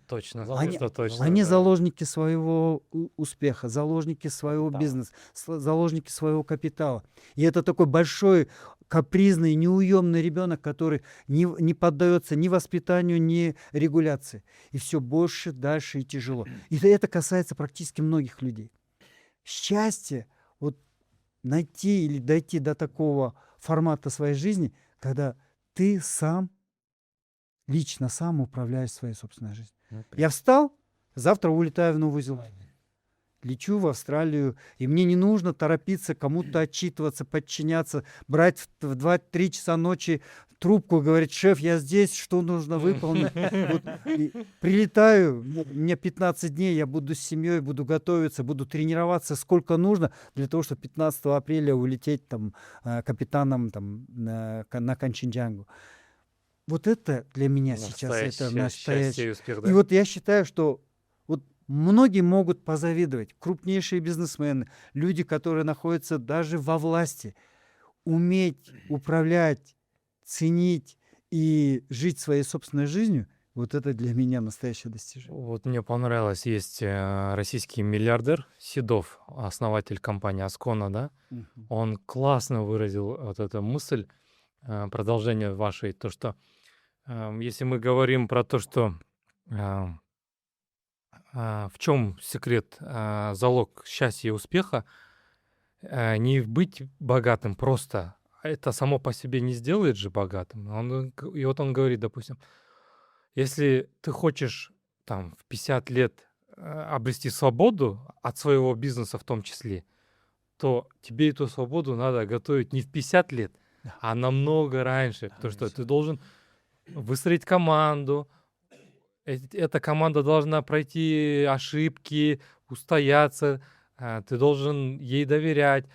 Точно, Они, это точно. они да. заложники своего успеха, заложники своего Капитала. бизнеса, заложники своего капитала. И это такой большой, капризный, неуемный ребенок, который не поддается ни воспитанию, ни регуляции. И все больше, дальше и тяжело. И это касается практически многих людей. Счастье вот найти или дойти до такого формата своей жизни, когда ты сам, лично сам управляешь своей собственной жизнью. Я встал, завтра улетаю в Новую Зеландию. Лечу в Австралию, и мне не нужно торопиться, кому-то отчитываться, подчиняться, брать в 2-3 часа ночи трубку, говорить: шеф, я здесь, что нужно выполнить. Прилетаю, у меня 15 дней, я буду с семьей, буду готовиться, буду тренироваться сколько нужно для того, чтобы 15 апреля улететь там капитаном там, на Канченджангу. Вот это для меня сейчас это Настоящее счастье настоящее. и успех, И да? вот я считаю, что вот многие могут позавидовать. Крупнейшие бизнесмены, люди, которые находятся даже во власти, уметь управлять, ценить и жить своей собственной жизнью, вот это для меня настоящее достижение. Вот мне понравилось, есть российский миллиардер Седов, основатель компании Аскона, да? Он классно выразил вот эту мысль, продолжение вашей, то, что если мы говорим про то, что в чем секрет, залог счастья и успеха, не быть богатым просто, это само по себе не сделает же богатым. И вот он говорит, допустим, если ты хочешь там в 50 лет обрести свободу от своего бизнеса в том числе, то тебе эту свободу надо готовить не в 50 лет, а намного раньше. Потому что ты должен выстроить команду. Эта команда должна пройти ошибки, устояться. Ты должен ей доверять.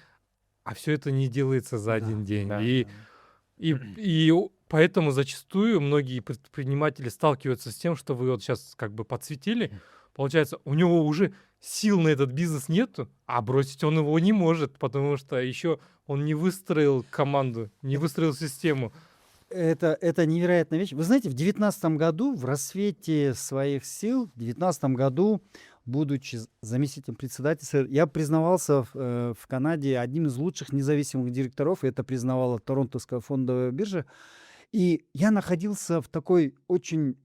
А все это не делается за один день. Да, И поэтому зачастую многие предприниматели сталкиваются с тем, что вы вот сейчас как бы подсветили. Получается, у него уже сил на этот бизнес нету, а бросить он его не может, потому что еще он не выстроил команду, не выстроил систему. Это невероятная вещь. Вы знаете, в 2019 году, в рассвете своих сил, в 2019 году, будучи заместителем председателя, я признавался в Канаде одним из лучших независимых директоров, и это признавала Торонтовская фондовая биржа. И я находился в такой очень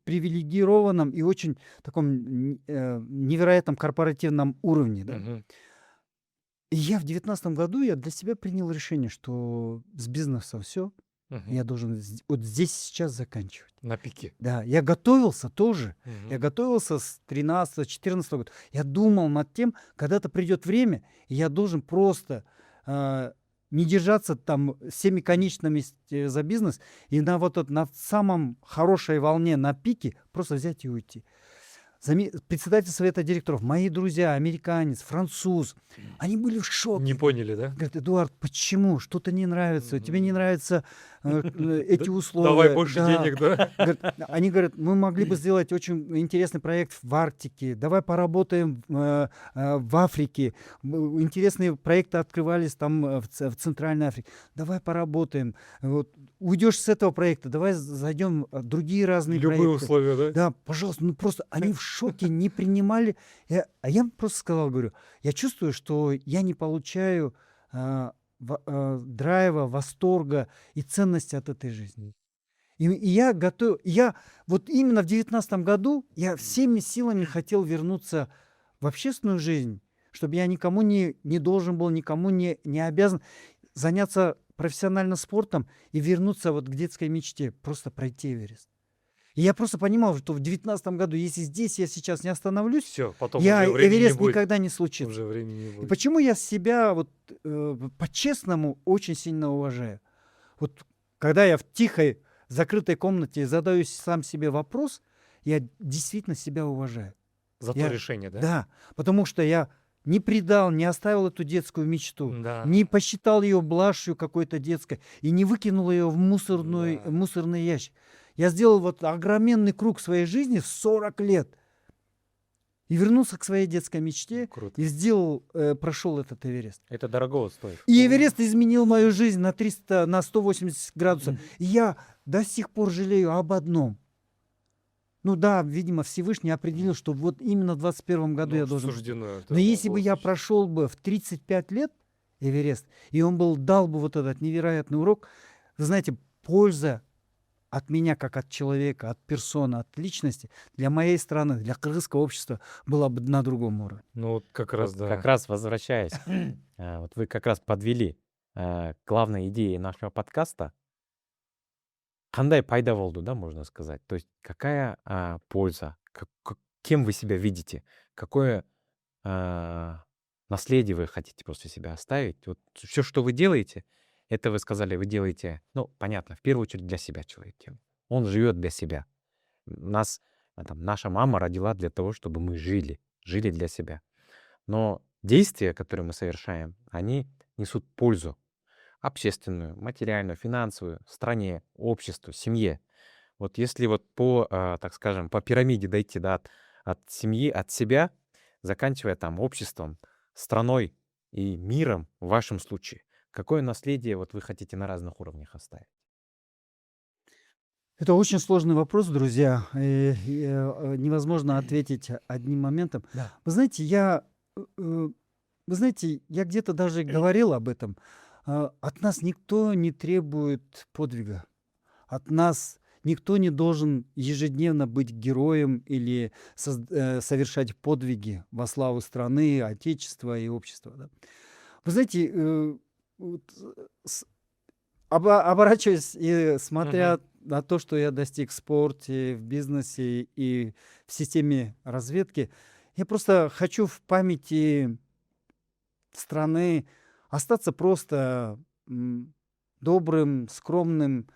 привилегированном и очень таком невероятном корпоративном уровне. Да? Мгм. И я в 2019 году я для себя принял решение, что с бизнесом все, Мгм. я должен вот здесь сейчас заканчивать. На пике. Да, я готовился тоже. Я Мгм. готовился с 13-14 года. Я думал над тем, когда-то придет время, и я должен просто не держаться там всеми конечными за бизнес, и на самом хорошей волне, на пике, просто взять и уйти. Председатель совета директоров, мои друзья, американец, француз, они были в шоке. Не поняли, да? Говорят: Эдуард, почему? Что-то не нравится, тебе не Мгм. нравятся эти условия. Давай больше Да. денег, да? Они говорят: мы могли бы сделать очень интересный проект в Арктике, давай поработаем в Африке. Интересные проекты открывались там в Центральной Африке. Давай поработаем. Вот, уйдешь с этого проекта, давай зайдем в другие разные Любые проекты. условия, да? Да, пожалуйста, ну просто они в шоке, не принимали. А я просто сказал, говорю, я чувствую, что я не получаю драйва, восторга и ценности от этой жизни. И я готов, я вот именно в 2019 году я всеми силами хотел вернуться в общественную жизнь, чтобы я никому не должен был, никому не обязан заняться профессионально спортом и вернуться вот к детской мечте, просто пройти Эверест. И я просто понимал, что в 19 году, если здесь я сейчас не остановлюсь, Все, потом я уже времени не Эверест будет. никогда не случится. Уже времени не И будет. почему я себя вот по-честному очень сильно уважаю? Вот когда я в тихой, закрытой комнате задаю сам себе вопрос, я действительно себя уважаю. За то Я- решение, да? Да, потому что я не предал, не оставил эту детскую мечту, Да. не посчитал ее блажью какой-то детской и не выкинул ее в Да. мусорный ящик. Я сделал вот огроменный круг своей жизни в 40 лет и вернулся к своей детской мечте Круто. и сделал, прошел этот Эверест. Это дорого стоит. И Эверест изменил мою жизнь на 180 градусов. И я до сих пор жалею об одном. Ну да, видимо, Всевышний определил, что вот именно в 21 году я должен... Суждено это Но если бы было я случиться. прошел бы в 35 лет Эверест, и он дал бы вот этот невероятный урок, вы знаете, польза от меня, как от человека, от персоны, от личности, для моей страны, для кыргызского общества была бы на другом уровне. Ну вот как раз, Вот да. как раз возвращаясь, вот вы как раз подвели к главной идее нашего подкаста. Қандай пайда болды, да, можно сказать. То есть какая польза, кем вы себя видите, какое наследие вы хотите после себя оставить. Вот все, что вы делаете, это вы сказали, вы делаете, ну, понятно, в первую очередь для себя человек делает. Он живет для себя. Нас, наша мама родила для того, чтобы мы жили для себя. Но действия, которые мы совершаем, они несут пользу общественную, материальную, финансовую, стране, обществу, семье. Вот если вот по, так скажем, по пирамиде дойти, да, от семьи, от себя, заканчивая там обществом, страной и миром в вашем случае, какое наследие вот вы хотите на разных уровнях оставить? Это очень сложный вопрос, друзья. Невозможно ответить одним моментом. Да. Вы знаете, я где-то даже говорил об этом. От нас никто не требует подвига. От нас никто не должен ежедневно быть героем или совершать подвиги во славу страны, отечества и общества. Да. Вы знаете, вот, оборачиваясь и смотря на то, что я достиг в спорте, в бизнесе и в системе разведки, я просто хочу в памяти страны остаться просто добрым, скромным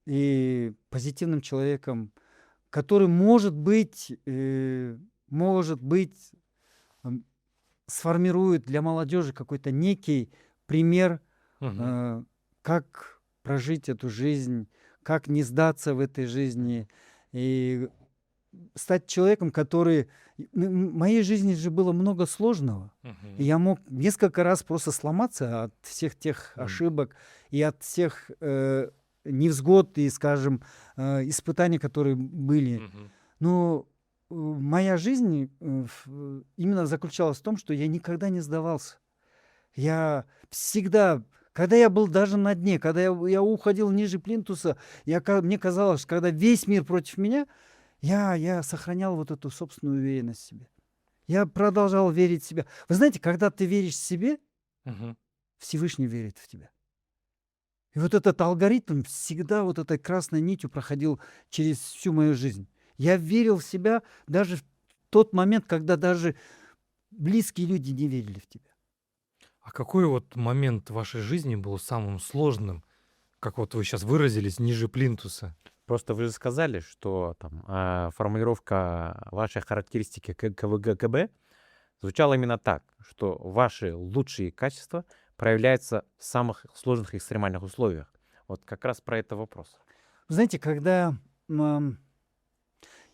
и позитивным человеком, который, может быть, сформирует для молодежи какой-то некий пример, Мгм. как прожить эту жизнь, как не сдаться в этой жизни и стать человеком, который... В моей жизни же было много сложного. Мгм. И я мог несколько раз просто сломаться от всех тех ошибок и от всех невзгод и, скажем, испытаний, которые были. Мгм. Но моя жизнь именно заключалась в том, что я никогда не сдавался. Я всегда, когда я был даже на дне, когда я уходил ниже плинтуса, мне казалось, что когда весь мир против меня, я сохранял вот эту собственную уверенность в себе. Я продолжал верить в себя. Вы знаете, когда ты веришь в себе, Мгм. Всевышний верит в тебя. И вот этот алгоритм всегда вот этой красной нитью проходил через всю мою жизнь. Я верил в себя даже в тот момент, когда даже близкие люди не верили в тебя. А какой вот момент в вашей жизни был самым сложным, как вот вы сейчас выразились, ниже плинтуса? Просто вы же сказали, что там формулировка вашей характеристики КВГ-КБ звучала именно так, что ваши лучшие качества проявляются в самых сложных и экстремальных условиях. Вот как раз про это вопрос. Вы знаете, когда... я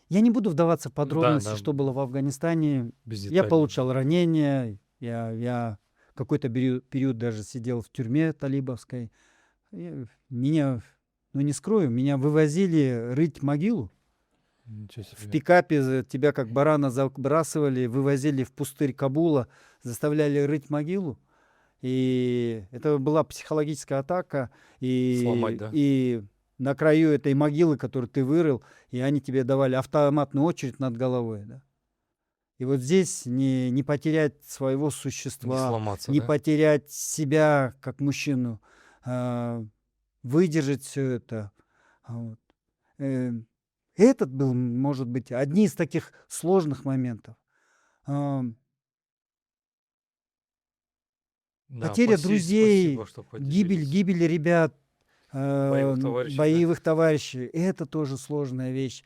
не буду вдаваться в подробности, да. что было в Афганистане. Без Я деталей. получал ранения, я какой-то период даже сидел в тюрьме талибовской. Меня, ну не скрою, меня вывозили рыть могилу. Ничего В себе. пикапе тебя как барана забрасывали, вывозили в пустырь Кабула, заставляли рыть могилу. И это была психологическая атака. Сломать, да? И на краю этой могилы, которую ты вырыл, и они тебе давали автоматную очередь над головой. Да? И вот здесь не потерять своего Не существа, сломаться, не да? потерять себя как мужчину, выдержать все это. Вот. Этот был, может быть, одни из таких сложных моментов. Ам, Да, Потеря друзей, спасибо, что поделились. гибель ребят, Боевых товарищей, да. боевых товарищей. Это тоже сложная вещь.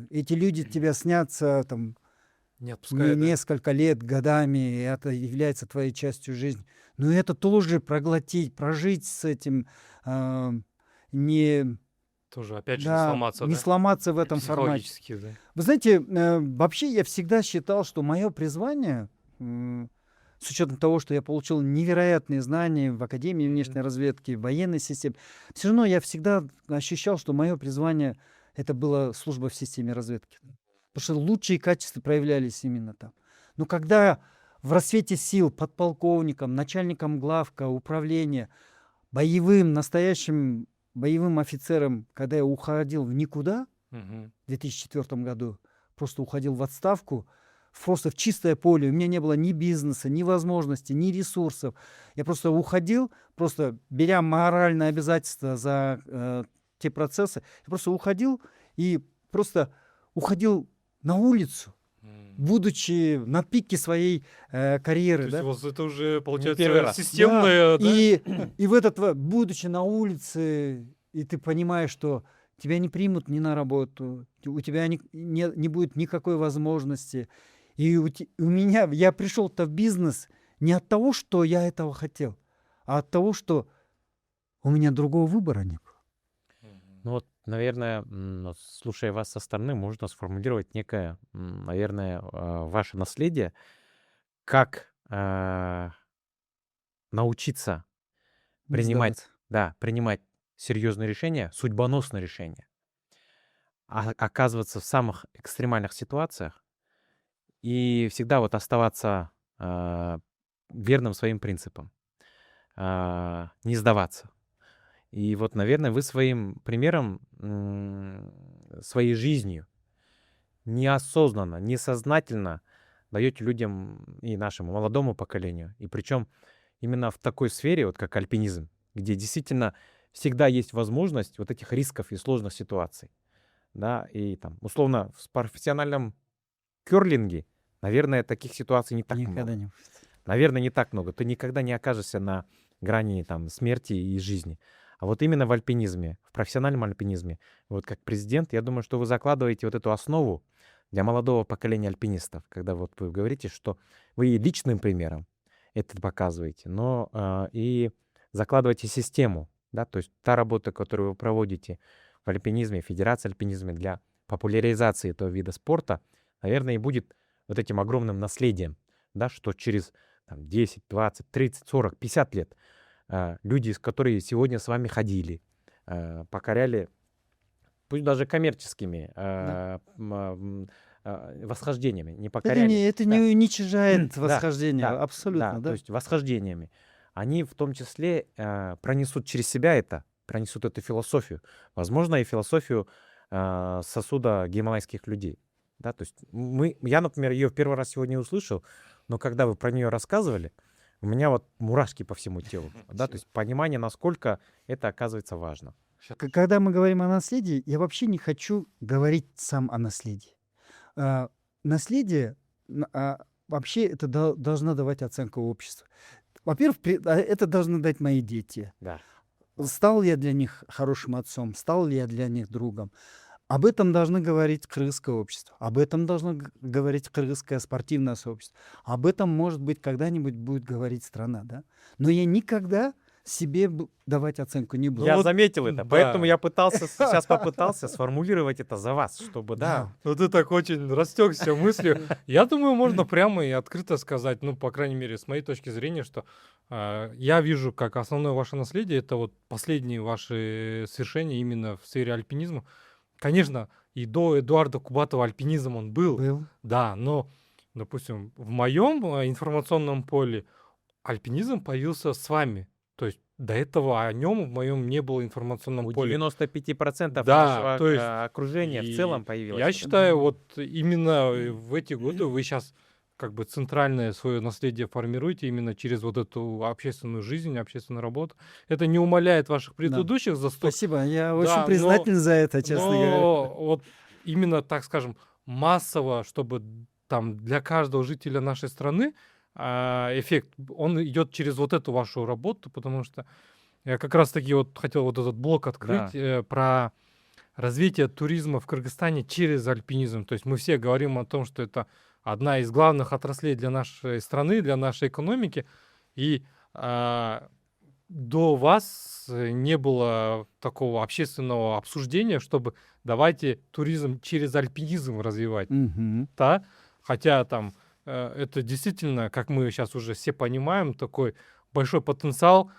Эти люди тебя снятся там Не отпускает, да? несколько лет, годами, и это является твоей частью жизни. Но это тоже проглотить, прожить с этим, а, не, Тоже, опять же, не да, сломаться, не да? сломаться в этом формате. Психологически, да. Вы знаете, вообще я всегда считал, что мое призвание, с учетом того, что я получил невероятные знания в Академии внешней разведки, в военной системе, все равно я всегда ощущал, что мое призвание это была служба в системе разведки. Потому что лучшие качества проявлялись именно там. Но когда в рассвете сил подполковником, начальником главка, управления, боевым, настоящим боевым офицером, когда я уходил в никуда, Мгм. в 2004 году, просто уходил в отставку, просто в чистое поле. У меня не было ни бизнеса, ни возможностей, ни ресурсов. Я просто уходил, просто беря моральное обязательство за те процессы, я просто уходил и просто уходил на улицу, будучи на пике своей То карьеры. есть Да? у вас это уже, первый получается, раз. системное, да? И в этот, будучи на улице, и ты понимаешь, что тебя не примут ни на работу, у тебя не будет никакой возможности. И у меня, я пришел-то в бизнес не от того, что я этого хотел, а от того, что у меня другого выбора не было. Ну вот, наверное, вот слушая вас со стороны, можно сформулировать некое, наверное, ваше наследие, как научиться Не принимать, сдаваться. да, принимать серьезные решения, судьбоносные решения, оказываться в самых экстремальных ситуациях и всегда вот оставаться верным своим принципам, не сдаваться. И вот, наверное, вы своим примером, своей жизнью неосознанно, несознательно даете людям и нашему молодому поколению. И причем именно в такой сфере, вот как альпинизм, где действительно всегда есть возможность вот этих рисков и сложных ситуаций. Да, и там, условно, в профессиональном керлинге, наверное, таких ситуаций не так Никогда много. не будет. Наверное, не так много. Ты никогда не окажешься на грани там, смерти и жизни. А вот именно в альпинизме, в профессиональном альпинизме, вот как президент, я думаю, что вы закладываете вот эту основу для молодого поколения альпинистов, когда вот вы говорите, что вы и личным примером это показываете, но и закладываете систему, да, то есть та работа, которую вы проводите в альпинизме, Федерации альпинизма для популяризации этого вида спорта, наверное, и будет вот этим огромным наследием, да, что через там, 10, 20, 30, 40, 50 лет люди, которые сегодня с вами ходили, покоряли, пусть даже коммерческими Да. восхождениями, не Это покоряли. это Да, не уничижает да, восхождение, да, абсолютно, то да. есть восхождениями. Они в том числе пронесут через себя это, пронесут эту философию. Возможно, и философию сосуда гималайских людей. Да, то есть я, например, ее в первый раз сегодня услышал, но когда вы про нее рассказывали, у меня вот мурашки по всему телу. Да, то есть понимание, насколько это оказывается важно. Когда мы говорим о наследии, я вообще не хочу говорить сам о наследии. Наследие, вообще это должна давать оценка общества. Во-первых, это должны дать мои дети. Да. Стал я для них хорошим отцом, стал ли я для них другом. Об этом должны говорить кыргызское общество, об этом должно говорить кыргызское спортивное сообщество, об этом, может быть, когда-нибудь будет говорить страна, да? Но я никогда себе давать оценку не буду. Я вот, заметил это, да. поэтому я сейчас попытался сформулировать это за вас, чтобы, да, Ну ты так очень растекся мыслью. Я думаю, можно прямо и открыто сказать, ну, по крайней мере, с моей точки зрения, что я вижу, как основное ваше наследие, это вот последние ваши свершения именно в сфере альпинизма. Конечно, и до Эдуарда Кубатова альпинизм он был, Был. да, но, допустим, в моем информационном поле альпинизм появился с вами. То есть до этого о нем в моем не было информационном у поле. 95% Да, нашего то есть окружения в и целом появилось. я вот это. считаю, вот именно в эти годы вы сейчас как бы центральное свое наследие формируете именно через вот эту общественную жизнь, общественную работу. Это не умаляет ваших Да. предыдущих заслуг. Спасибо, я очень Да, признателен за это, честно говоря. но вот именно, так скажем, массово, чтобы там для каждого жителя нашей страны эффект, он идет через вот эту вашу работу, потому что я как раз-таки вот хотел вот этот блок открыть про развитие туризма в Кыргызстане через альпинизм. То есть мы все говорим о том, что это одна из главных отраслей для нашей страны, для нашей экономики. И до вас не было такого общественного обсуждения, чтобы давайте туризм через альпинизм развивать. Мгм. Да? Хотя там это действительно, как мы сейчас уже все понимаем, такой большой потенциал,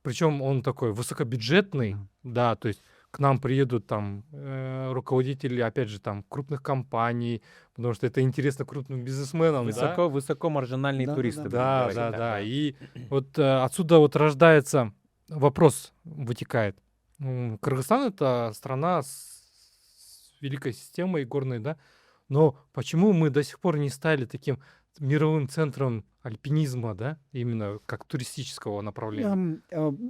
причем он такой высокобюджетный, да, то есть к нам приедут там руководители, опять же, там крупных компаний, потому что это интересно крупным бизнесменам, да? Высоко маржинальные Да-да-да. туристы. будем Да, говорить, да, да. И вот отсюда вот рождается вопрос, вытекает. Кыргызстан — это страна с великой системой горной, да? Но почему мы до сих пор не стали таким мировым центром альпинизма, да? Именно как туристического направления.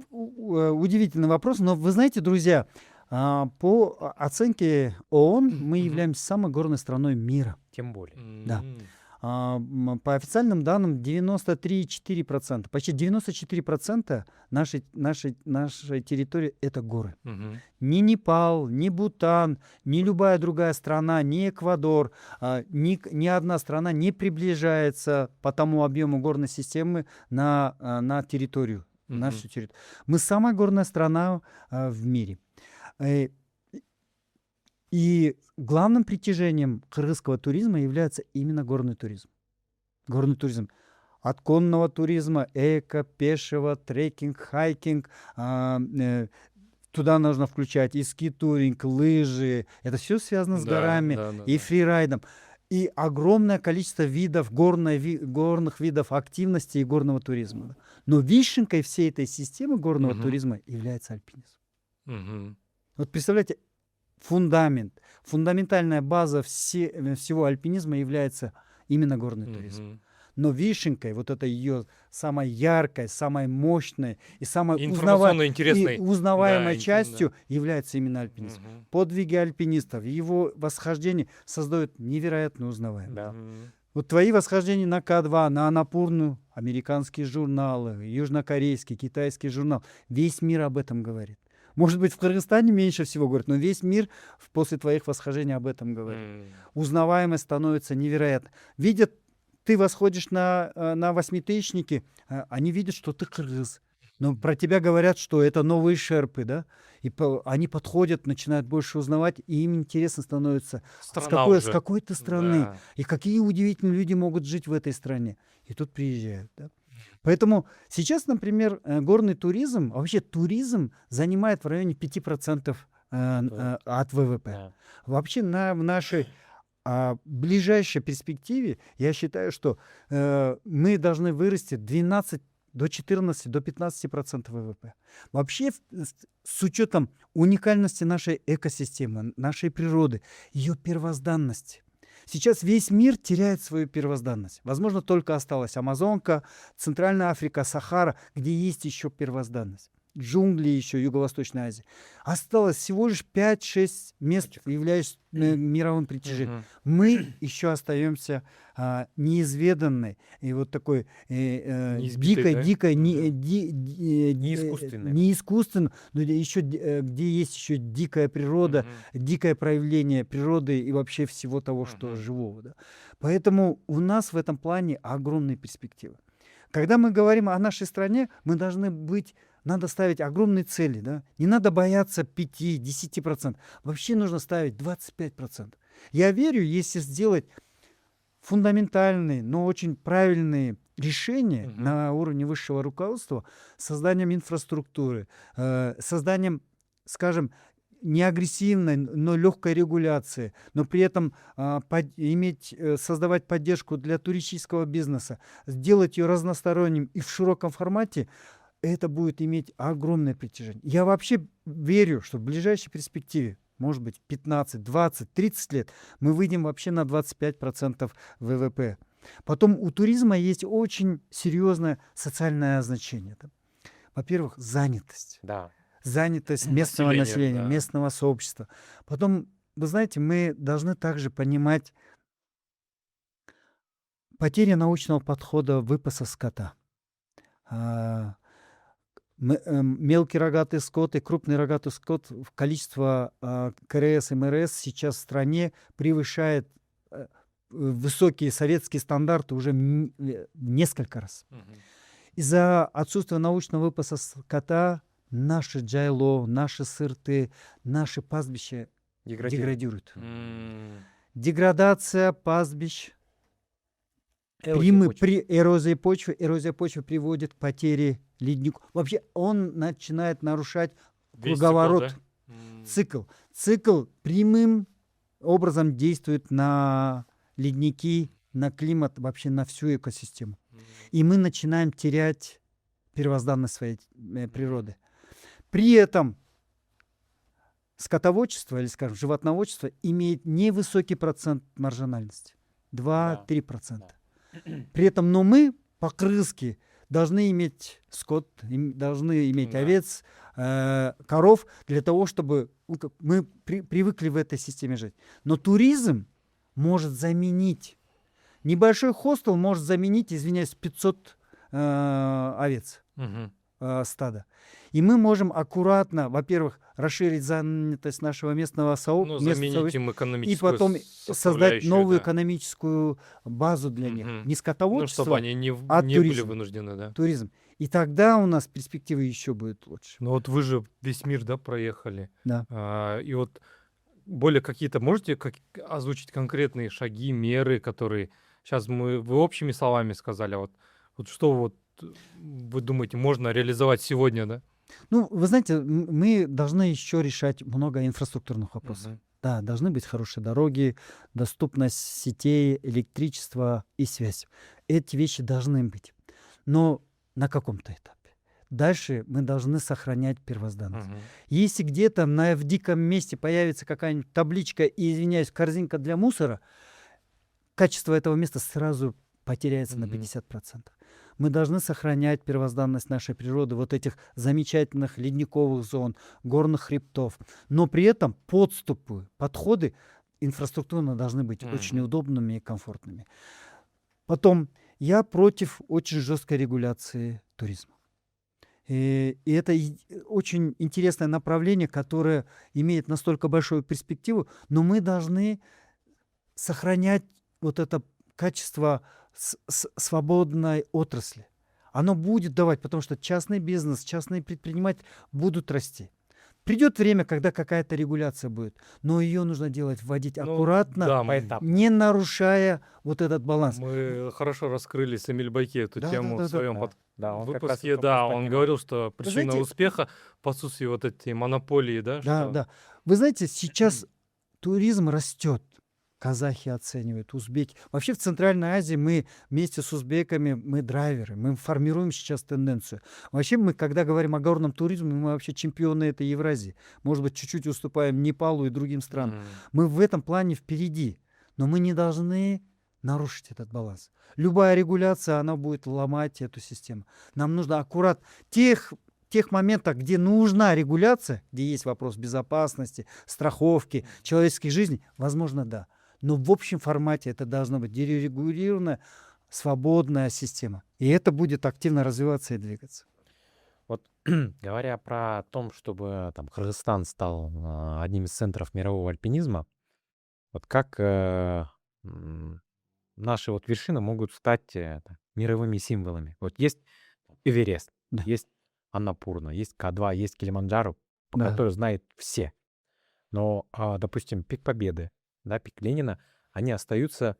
Удивительный вопрос, но вы знаете, друзья, по оценке ООН мы Мгм. являемся самой горной страной мира. Тем более. Да. М. По официальным данным 93,4%, почти 94% нашей территории — это горы. Мгм. Ни Непал, ни Бутан, ни любая другая страна, ни Эквадор, ни одна страна не приближается по тому объему горной системы на территорию, на Мгм. всю территорию. Мы самая горная страна в мире. Э, И главным притяжением кыргызского туризма является именно горный туризм. Горный туризм. От конного туризма, эко, пешего, трекинг, хайкинг. Туда нужно включать и ски-туринг, лыжи. Это все связано с Да, горами да, да, и да. фрирайдом. И огромное количество видов, горных видов активности и горного туризма. Но вишенкой всей этой системы горного Мгм. туризма является альпинизм. Мгм. Вот представляете, фундаментальная база всего альпинизма является именно горный туризм. Мгм. Но вишенкой, вот это ее самой яркой, самой мощной и самой Информационно интересной. узнаваемой Да, частью является именно альпинизм. Мгм. Подвиги альпинистов, его восхождение создают невероятную узнаваемость. Да. Мгм. Вот твои восхождения на К2, на Анапурну, американские журналы, южнокорейский, китайский журнал, весь мир об этом говорит. Может быть, в Кыргызстане меньше всего говорит, но весь мир после твоих восхождений об этом говорит. Узнаваемость становится невероятной. Видят, ты восходишь на восьмитысячники, они видят, что ты кыргыз. Но про тебя говорят, что это новые шерпы, да? И они подходят, начинают больше узнавать, и им интересно становится, Страна с какой ты страны, Да. и какие удивительные люди могут жить в этой стране. И тут приезжают, да? Поэтому сейчас, например, горный туризм, а вообще туризм занимает в районе 5% от ВВП. Да. Вообще в нашей ближайшей перспективе, я считаю, что мы должны вырасти 12 до 14, до 15% ВВП. Вообще, с учетом уникальности нашей экосистемы, нашей природы, ее первозданности. Сейчас весь мир теряет свою первозданность. Возможно, только осталась Амазонка, Центральная Африка, Сахара, где есть еще первозданность. Джунгли еще, Юго-Восточная Азия. Осталось всего лишь 5-6 мест, являющихся мировым притяжением. Мгм. Мы еще остаемся неизведанной и вот такой Неизбитой, да? Не искусственной. не искусственной, но еще, где есть еще дикая природа, Мгм. дикое проявление природы и вообще всего того, что Мгм. живого. Да. Поэтому у нас в этом плане огромные перспективы. Когда мы говорим о нашей стране, надо ставить огромные цели. Да? Не надо бояться 5-10%. Вообще нужно ставить 25%. Я верю, если сделать фундаментальные, но очень правильные решения Мгм. на уровне высшего руководства, созданием инфраструктуры, созданием, скажем, не агрессивной, но легкой регуляции, но при этом создавать поддержку для туристического бизнеса, сделать ее разносторонним и в широком формате, это будет иметь огромное притяжение. Я вообще верю, что в ближайшей перспективе, может быть, 15, 20, 30 лет, мы выйдем вообще на 25% ВВП. Потом у туризма есть очень серьезное социальное значение. Да. Во-первых, занятость. Да. Занятость местного Население, населения, да. местного сообщества. Потом, вы знаете, мы должны также понимать потеря научного подхода выпаса скота. А, Мелкий рогатый скот и крупный рогатый скот в количество КРС и МРС сейчас в стране превышает высокие советские стандарты уже несколько раз. Мгм. Из-за отсутствия научного выпаса скота наши джайло, наши сырты, наши пастбища деградируют. М, Деградация пастбищ, эрозия почвы приводит к потере ледников. Вообще он начинает нарушать весь круговорот, цикл, да? цикл. Цикл прямым образом действует на ледники, на климат, вообще на всю экосистему. И мы начинаем терять первозданность своей природы. При этом скотоводчество, или, скажем, животноводчество имеет невысокий процент маржинальности. 2-3%. При этом, но мы, покрыски, должны иметь скот, должны иметь Да. овец, коров, для того, чтобы мы привыкли в этой системе жить. Но туризм может заменить, небольшой хостел может заменить, извиняюсь, 500 овец. Мгм. Стада. И мы можем аккуратно, во-первых, расширить занятость нашего местного Ну, сообщества, заменить им и экономическую потом создать составляющую, новую да. экономическую базу для них. Мгм. Не Ну, скотоводчество, чтобы они а не были туризм. вынуждены, да. Туризм. И тогда у нас перспективы еще будут лучше. Ну вот вы же весь мир, да, проехали. Да. И вот более какие-то можете озвучить конкретные шаги, меры, которые сейчас вы общими словами сказали, а вот что вот вы думаете, можно реализовать сегодня, да? Ну, вы знаете, мы должны еще решать много инфраструктурных вопросов. Мгм. Да, должны быть хорошие дороги, доступность сетей, электричество и связь. Эти вещи должны быть. Но на каком-то этапе. Дальше мы должны сохранять первозданность. Мгм. Если где-то в диком месте появится какая-нибудь табличка и, извиняюсь, корзинка для мусора, качество этого места сразу потеряется на Мгм. 50%. Мы должны сохранять первозданность нашей природы, вот этих замечательных ледниковых зон, горных хребтов. Но при этом подходы инфраструктурно должны быть очень Мгм. удобными и комфортными. Потом, я против очень жесткой регуляции туризма. И это очень интересное направление, которое имеет настолько большую перспективу, но мы должны сохранять вот это качество свободной отрасли. Оно будет давать, потому что частный бизнес, частные предприниматели будут расти. Придет время, когда какая-то регуляция будет, но ее нужно делать, вводить Ну, аккуратно, да, Поэтапно. не нарушая вот этот баланс. мы хорошо раскрыли с Эмиль Байке эту Да, тему да, в да, своем Да, да, он как раз выпуске. этот Да, вопрос он поднимал. говорил, что причина знаете, успеха в отсутствии вот этой монополии, да, Да, что... да. Вы знаете, сейчас туризм растет. Казахи оценивают, узбеки. Вообще в Центральной Азии мы вместе с узбеками, мы драйверы, мы формируем сейчас тенденцию. Вообще мы, когда говорим о горном туризме, мы вообще чемпионы этой Евразии. Может быть, чуть-чуть уступаем Непалу и другим странам. М. Мы в этом плане впереди. Но мы не должны нарушить этот баланс. Любая регуляция, она будет ломать эту систему. Нам нужно аккурат тех моментах, где нужна регуляция, где есть вопрос безопасности, страховки, человеческой жизни, возможно, да. Но в общем формате это должна быть дерегулированная, свободная система. И это будет активно развиваться и двигаться. Вот говоря про том, чтобы там Кыргызстан стал одним из центров мирового альпинизма, вот как наши вот вершины могут стать мировыми символами? Вот есть Эверест, Да. есть Аннапурна, есть К2, есть Килиманджаро, Да. которые знают все. Но, допустим, Пик Победы, да, Пик Ленина, они остаются,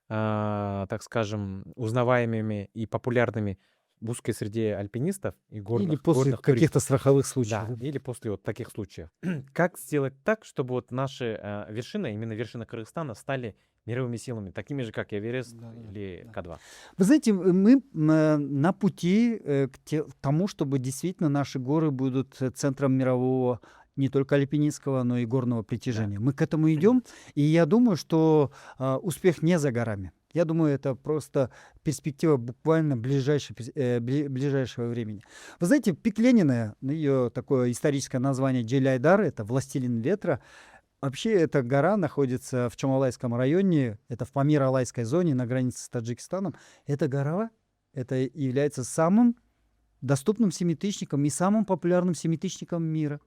так скажем, узнаваемыми и популярными в узкой среде альпинистов и Или горных после туристов. каких-то страховых случаев. Да, или после вот таких случаев. Как сделать так, чтобы вот наши вершины, именно вершины Кыргызстана, стали мировыми силами, такими же, как Эверест Да, да, или да. К2? Вы знаете, мы на пути к тому, чтобы действительно наши горы будут центром мирового не только альпинистского, но и горного притяжения. Мы к этому идем, и я думаю, что успех не за горами. Я думаю, это просто перспектива буквально ближайшего времени. Вы знаете, пик Ленина, ее такое историческое название Джель-Айдар, это «Властелин ветра». Вообще, эта гора находится в Чомалайском районе, это в Памир-Алайской зоне на границе с Таджикистаном. Эта гора, это является самым доступным семитысячником и самым популярным семитысячником мира.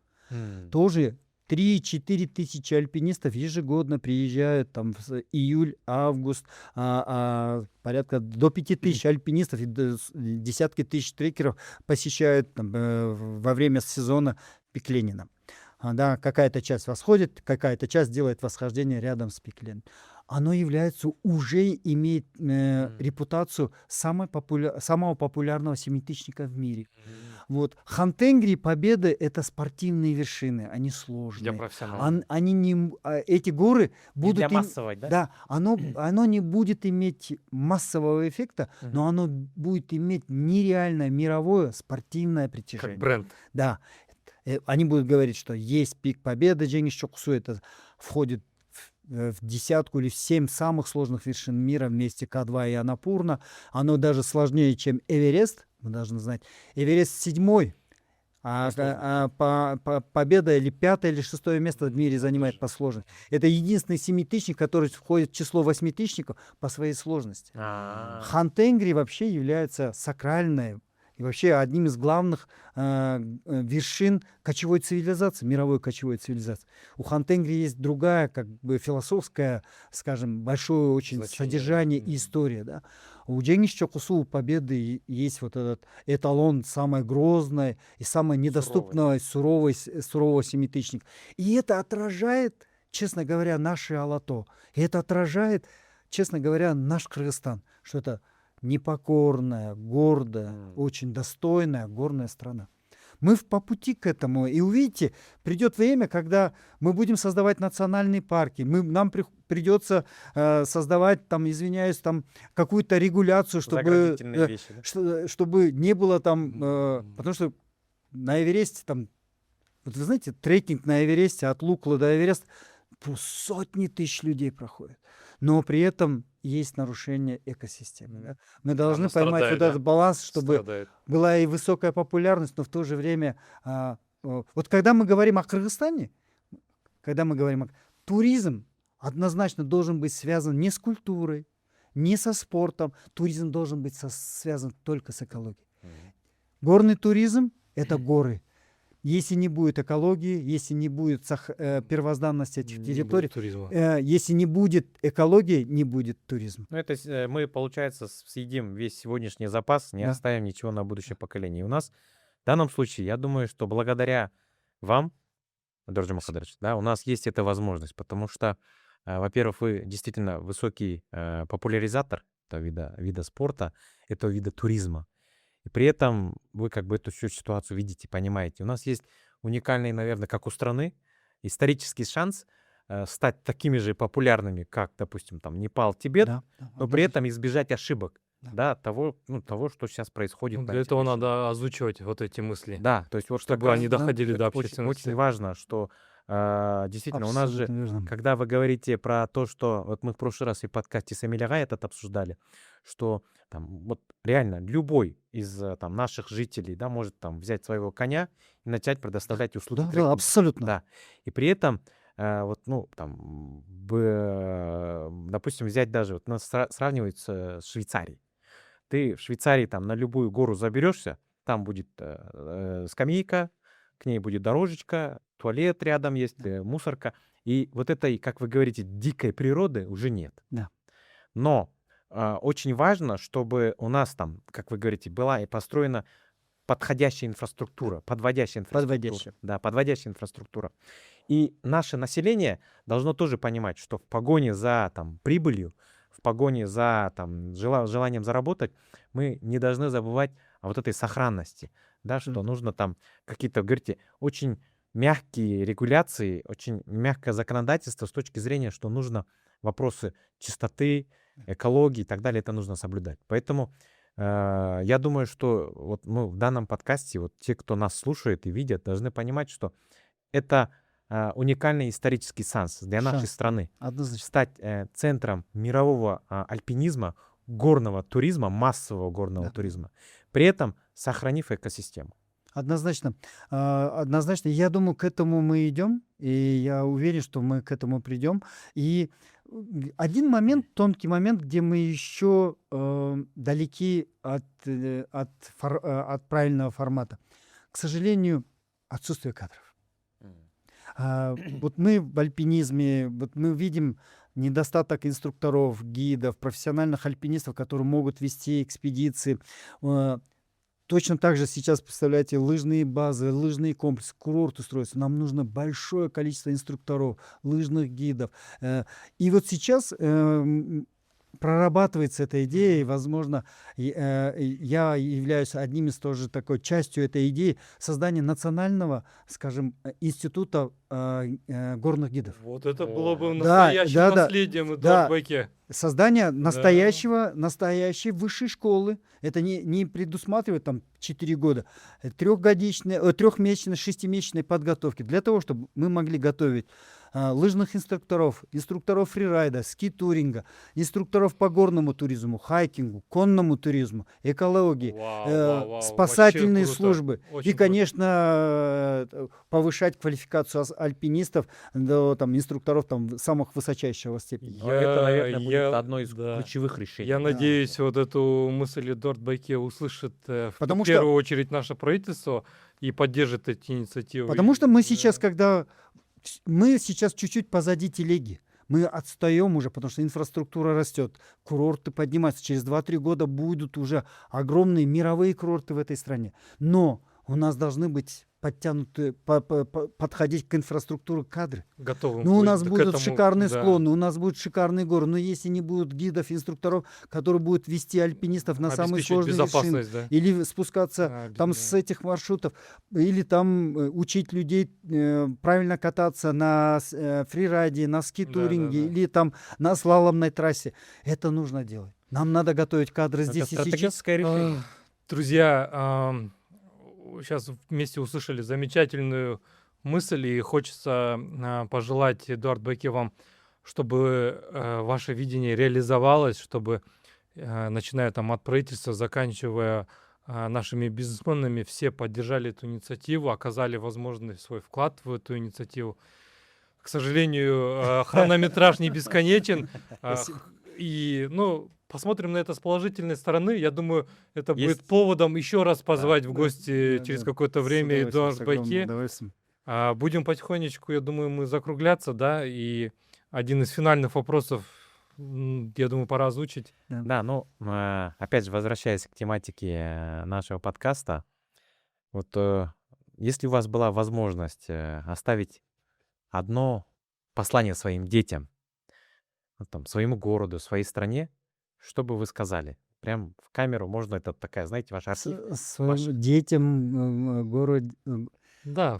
Тоже 3-4 тысячи альпинистов ежегодно приезжают там в июль-август, порядка до 5 тысяч альпинистов и десятки тысяч трекеров посещают там, во время сезона пик Ленина. Да, какая-то часть восходит, какая-то часть делает восхождение рядом с пик Ленина. Оно является, уже имеет репутацию самого популярного семитысячника в мире. Вот. Хантенгри, Победы — это спортивные вершины, они Для сложные. профессионалов. Они не, эти горы Не будут... для массовой, да? Да, оно не будет иметь массового эффекта, но оно будет иметь нереальное мировое спортивное притяжение. Как бренд. Да. Они будут говорить, что есть пик Победы, Дженгис-Чокусу, это входит в десятку или в 7 самых сложных вершин мира вместе К2 и Анапурна. Оно даже сложнее, чем Эверест. Мы должны знать. Эверест 7-й, Победа или 5-е или 6-е место в мире занимает по сложности. Это единственный семитысячник, который входит в число восьмитысячников по своей сложности. Хантенгри вообще является сакральной и вообще одним из главных вершин кочевой цивилизации, мировой кочевой цивилизации. У Хантенгри есть другая, как бы философская, скажем, большое очень содержание и история. Да? У Дженгис-Чокусу, у Победы есть вот этот эталон самой грозной и самой недоступной сурового семитысячника. И это отражает, честно говоря, наше Алато. И это отражает, честно говоря, наш Кыргызстан, что это непокорная, гордая, очень достойная горная страна. Мы по пути к этому. И увидите, придет время, когда мы будем создавать национальные парки. Нам придется создавать, там, извиняюсь, там какую-то регуляцию, чтобы, вещи, да? чтобы не было там... потому что на Эвересте, там, вот вы знаете, трекинг на Эвересте от Лукла до Эвереста сотни тысяч людей проходят. Но при этом есть нарушение экосистемы. Да? Мы должны поймать вот этот баланс, чтобы была и высокая популярность, но в то же время... вот когда мы говорим о Кыргызстане, туризм однозначно должен быть связан не с культурой, не со спортом. Туризм должен быть связан только с экологией. Горный туризм — это горы. Если не будет экологии, если не будет первозданности этих территорий, если не будет экологии, не будет туризма. Ну, это мы, получается, съедим весь сегодняшний запас, не оставим ничего на будущее поколение. И у нас в данном случае, я думаю, что благодаря вам, Эдуард Джумахадырович, да, у нас есть эта возможность, потому что, во-первых, вы действительно высокий популяризатор этого вида спорта, этого вида туризма. И при этом вы как бы эту всю ситуацию видите, понимаете. У нас есть уникальный, наверное, как у страны, исторический шанс стать такими же популярными, как, допустим, там Непал, Тибет, но при этом избежать ошибок, того, что сейчас происходит. Для этого надо озвучивать вот эти мысли. Да, то есть вот чтобы они доходили до общественности. Очень важно, что действительно у нас же, когда вы говорите про то, что вот мы в прошлый раз и в подкасте с Эмилиагай этот обсуждали, что там вот реально любой из там наших жителей, да, может там взять своего коня и начать предоставлять услуги трекинга. Да, абсолютно. Да. И при этом допустим, взять даже, вот нас сравнивают с Швейцарией. Ты в Швейцарии там на любую гору заберешься, там будет скамейка, к ней будет дорожечка, туалет рядом есть, мусорка. И вот этой, как вы говорите, дикой природы уже нет. Да. Но очень важно, чтобы у нас там, как вы говорите, была и построена подводящая инфраструктура. Да, подводящая инфраструктура. И наше население должно тоже понимать, что в погоне за там, прибылью, в погоне за там, желанием заработать, мы не должны забывать о вот этой сохранности. Да, что нужно там какие-то, говорите, очень мягкие регуляции, очень мягкое законодательство с точки зрения, что нужно вопросы чистоты, экологии и так далее, это нужно соблюдать. Поэтому я думаю, что вот мы в данном подкасте, вот те, кто нас слушает и видят, должны понимать, что это уникальный исторический шанс для нашей Шанс, страны однозначно. стать центром мирового альпинизма, горного туризма, массового горного Да. туризма, при этом сохранив экосистему. Однозначно. Однозначно. Я думаю, к этому мы идем, и я уверен, что мы к этому придем. И один момент, тонкий момент, где мы еще далеки от правильного формата. К сожалению, отсутствие кадров. Вот мы в альпинизме, вот мы видим недостаток инструкторов, гидов, профессиональных альпинистов, которые могут вести экспедиции. Точно так же сейчас, представляете, лыжные базы, лыжные комплексы, курорты строятся. Нам нужно большое количество инструкторов, лыжных гидов. И вот сейчас прорабатывается эта идея, и, возможно, я являюсь одним из тоже такой частью этой идеи создания национального, скажем, института горных гидов. Вот это было бы Да, настоящим да, да, наследием, Эдуард да. Байке. Создание Да. настоящей высшей школы. Это не предусматривает там 4 года. Трехмесячной, 6-месячной подготовки. Для того, чтобы мы могли готовить лыжных инструкторов, инструкторов фрирайда, ски-туринга, инструкторов по горному туризму, хайкингу, конному туризму, экологии, Вау, спасательные вообще круто. службы. Очень И, круто. конечно, повышать квалификацию альпинистов до там, инструкторов там, самых высочайшего степени. Но это, наверное, будет я- одно из да. ключевых решений. Я надеюсь, вот эту мысль Эдуард Байке услышит в Потому что- первую очередь наше правительство и поддержит эти инициативы. Потому что мы И, сейчас, мы сейчас чуть-чуть позади телеги. Мы отстаем уже, потому что инфраструктура растет, курорты поднимаются. Через 2-3 года будут уже огромные мировые курорты в этой стране. Но у нас должны быть подтянутые, подходить к инфраструктуре кадры. готовы Ну, у быть нас к будут этому, шикарные да. склоны, у нас будут шикарные горы. Но если не будут гидов, инструкторов, которые будут вести альпинистов на самые Обеспечить сложные вершины, безопасность, да. или спускаться там Да. с этих маршрутов, или там учить людей правильно кататься на фрирайде, на ски-туринге, Да. или там на слаломной трассе. Это нужно делать. Нам надо готовить кадры Это здесь и сейчас. стратегическое решение. Друзья, сейчас вместе услышали замечательную мысль, и хочется пожелать, Эдуард Байке, вам, чтобы ваше видение реализовалось, чтобы, начиная там от правительства, заканчивая нашими бизнесменами, все поддержали эту инициативу, оказали возможный свой вклад в эту инициативу. К сожалению, хронометраж не бесконечен. Спасибо. И, посмотрим на это с положительной стороны. Я думаю, это Есть- будет поводом еще раз позвать в гости Да, через да. какое-то С время удовольствием, Эдуард с огромным Байке. удовольствием. Будем потихонечку, я думаю, мы закругляться, да, и один из финальных вопросов, я думаю, пора озвучить. Да, опять же, возвращаясь к тематике нашего подкаста, вот если у вас была возможность оставить одно послание своим детям, вот там, своему городу, своей стране, что бы вы сказали? Прям в камеру можно, это такая, знаете, ваш архив. Своим Ваш- детям, городу. Да,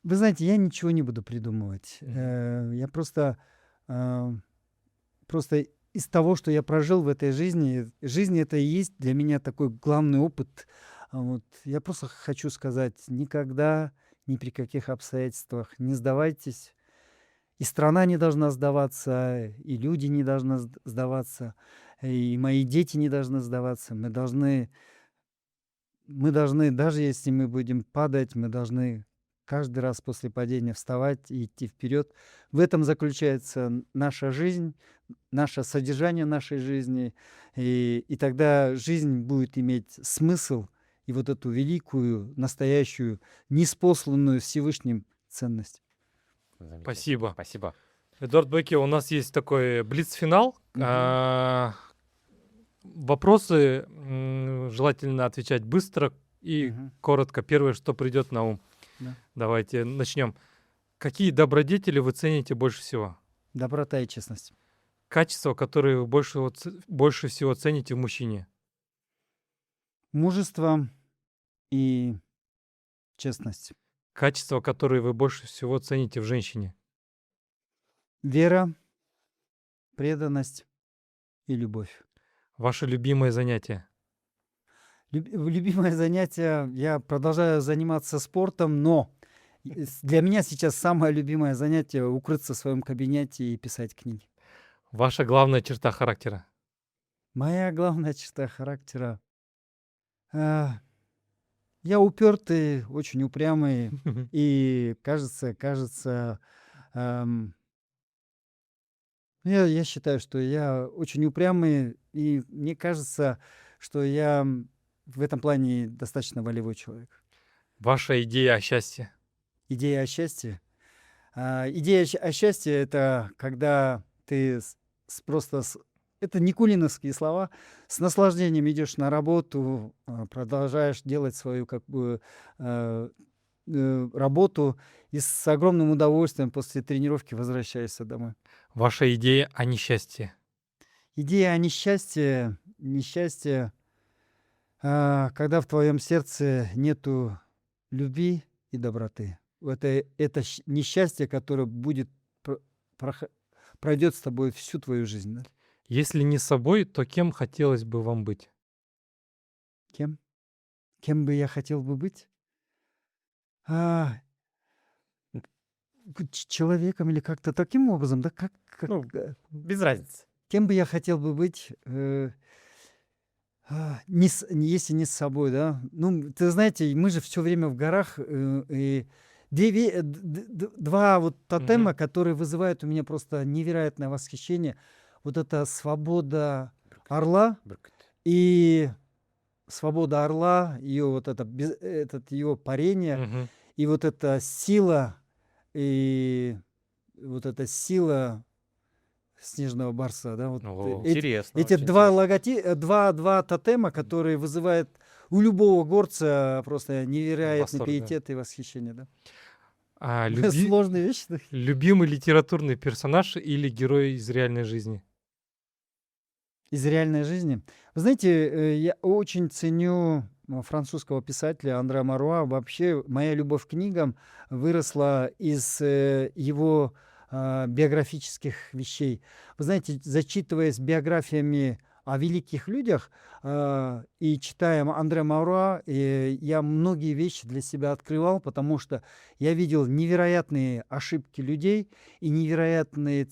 Вы знаете, я ничего не буду придумывать. Мгм. Я просто из того, что я прожил в этой жизни, жизнь это и есть для меня такой главный опыт. Вот. Я просто хочу сказать, никогда, ни при каких обстоятельствах не сдавайтесь. И страна не должна сдаваться, и люди не должны сдаваться, и мои дети не должны сдаваться. Мы должны, даже если мы будем падать, мы должны каждый раз после падения вставать и идти вперед. В этом заключается наша жизнь, наше содержание нашей жизни. И тогда жизнь будет иметь смысл и вот эту великую, настоящую, неспосланную Всевышним ценность. Замечательно. Спасибо. Спасибо. Эдуард Байке, у нас есть такой блиц-финал. Мгм. Вопросы желательно отвечать быстро и Мгм. коротко. Первое, что придет на ум. Да. Давайте начнем. Какие добродетели вы цените больше всего? Доброта и честность. Качества, которые вы больше всего цените в мужчине? Мужество и честность. Качества, которые вы больше всего цените в женщине? Вера, преданность и любовь. Ваше любимое занятие? Любимое занятие, я продолжаю заниматься спортом, но для меня сейчас самое любимое занятие — укрыться в своем кабинете и писать книги. Ваша главная черта характера? Моя главная черта характера, а, я упертый, очень упрямый, и кажется, ам, я считаю, что я очень упрямый, и мне кажется, что я в этом плане достаточно волевой человек. Ваша идея о счастье? Идея о счастье. Идея о счастье — это когда ты это никулиновские слова, с наслаждением идешь на работу, продолжаешь делать свою как бы работу и с огромным удовольствием после тренировки возвращаешься домой. Ваша идея о несчастье? Идея о несчастье, когда в твоем сердце нету любви и доброты. Это несчастье, которое будет пройдет с тобой всю твою жизнь. Да? Если не собой, то кем хотелось бы вам быть? Кем? Кем бы я хотел бы быть? А, Человеком или как-то таким образом, да? Ну, без разницы. Кем бы я хотел бы быть? Если не с собой, да. Ну, ты знаете, мы же все время в горах, и два вот тотема, которые вызывают у меня просто невероятное восхищение. Вот это свобода орла и ее вот это, этот ее парение, Мгм. и вот эта сила, и вот эта сила снежного барса, да, вот О, Интересно, эти очень два интересно. два тотема, которые вызывают у любого горца просто невероятный Восторг, да. пиетет и восхищение, да. А Сложные вещи. Да. любимый литературный персонаж или герой из реальной жизни? Из реальной жизни. Вы знаете, я очень ценю французского писателя Андре Маруа. Вообще, моя любовь к книгам выросла из его биографических вещей. Вы знаете, зачитываясь биографиями о великих людях и читая Андре Маруа, я многие вещи для себя открывал, потому что я видел невероятные ошибки людей и невероятные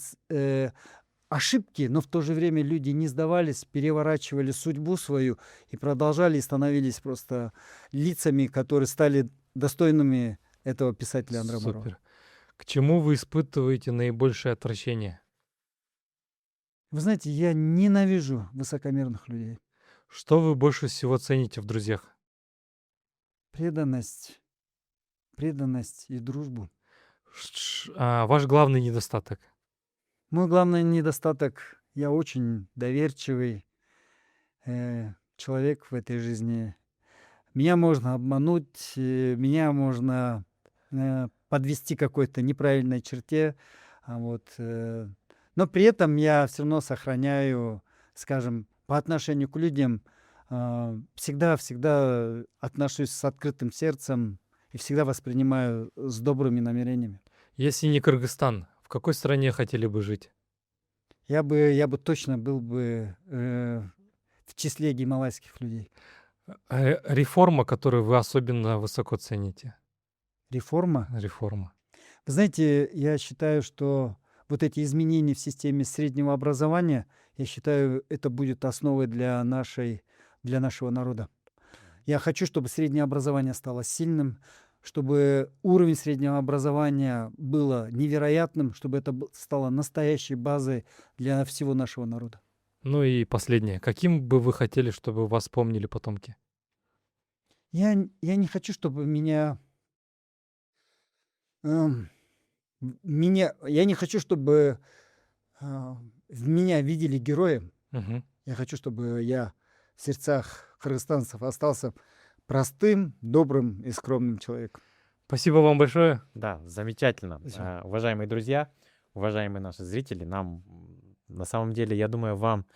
ошибки, но в то же время люди не сдавались, переворачивали судьбу свою и продолжали, и становились просто лицами, которые стали достойными этого писателя Андре Маруа. Супер. К чему вы испытываете наибольшее отвращение? Вы знаете, я ненавижу высокомерных людей. Что вы больше всего цените в друзьях? Преданность и дружбу. Ваш главный недостаток? Мой главный недостаток — я очень доверчивый человек в этой жизни. Меня можно обмануть, меня можно подвести к какой-то неправильной черте. Но при этом я все равно сохраняю, скажем, по отношению к людям, всегда отношусь с открытым сердцем и всегда воспринимаю с добрыми намерениями. Если не Кыргызстан, в какой стране хотели бы жить? Я бы точно был бы в числе гималайских людей. Реформа, которую вы особенно высоко цените? Реформа. Реформа. Вы знаете, я считаю, что вот эти изменения в системе среднего образования, я считаю, это будет основой для нашего народа. Я хочу, чтобы среднее образование стало сильным, чтобы уровень среднего образования было невероятным, чтобы это стало настоящей базой для всего нашего народа. Ну и последнее. Каким бы вы хотели, чтобы вас помнили потомки? Я не хочу, чтобы я не хочу, чтобы в меня видели героем. Мгм. Я хочу, чтобы я в сердцах кыргызстанцев остался простым, добрым и скромным человеком. Спасибо вам большое. Да, замечательно. Спасибо. Уважаемые друзья, уважаемые наши зрители, на самом деле, я думаю, вам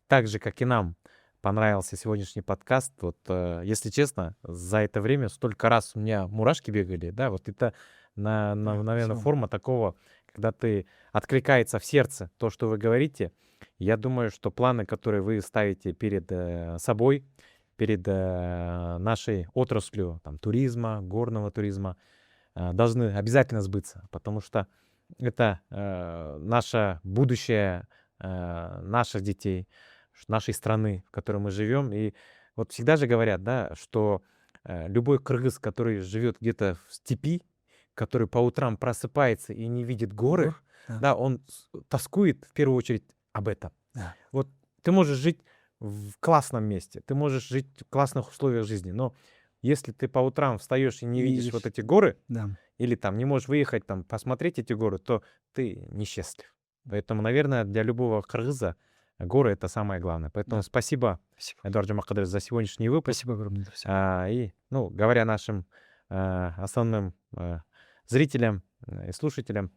так же, как и нам, понравился сегодняшний подкаст. Вот, если честно, за это время столько раз у меня мурашки бегали, да, вот это, наверное, спасибо. форма такого, когда ты откликается в сердце то, что вы говорите. Я думаю, что планы, которые вы ставите перед собой, перед нашей отраслью там, туризма, горного туризма должны обязательно сбыться, потому что это наше будущее наших детей, нашей страны, в которой мы живем. И вот всегда же говорят, да, что любой кыргыз, который живет где-то в степи, который по утрам просыпается и не видит горы, Гор, да. да, он тоскует в первую очередь об этом. Да. Вот ты можешь жить в классном месте, ты можешь жить в классных условиях жизни, но если ты по утрам встаешь и не Не видишь видишь. вот эти горы, Да. или там не можешь выехать там посмотреть эти горы, то ты несчастлив. Поэтому, наверное, для любого кыргыза горы — это самое главное. Поэтому Да. спасибо, Спасибо. Эдуард Жамакадырович, за сегодняшний выпуск. Спасибо огромное, друзья. И, ну, говоря нашим основным зрителям и слушателям,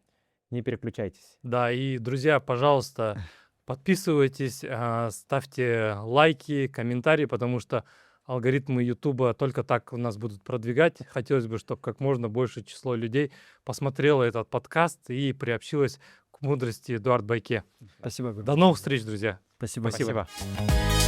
не переключайтесь. Да, и, друзья, пожалуйста, подписывайтесь, ставьте лайки, комментарии, потому что алгоритмы Ютуба только так у нас будут продвигать. Хотелось бы, чтобы как можно больше число людей посмотрело этот подкаст и приобщилось к мудрости Эдуарда Байке. Спасибо огромное. До новых встреч, друзья. Спасибо. Спасибо. Спасибо.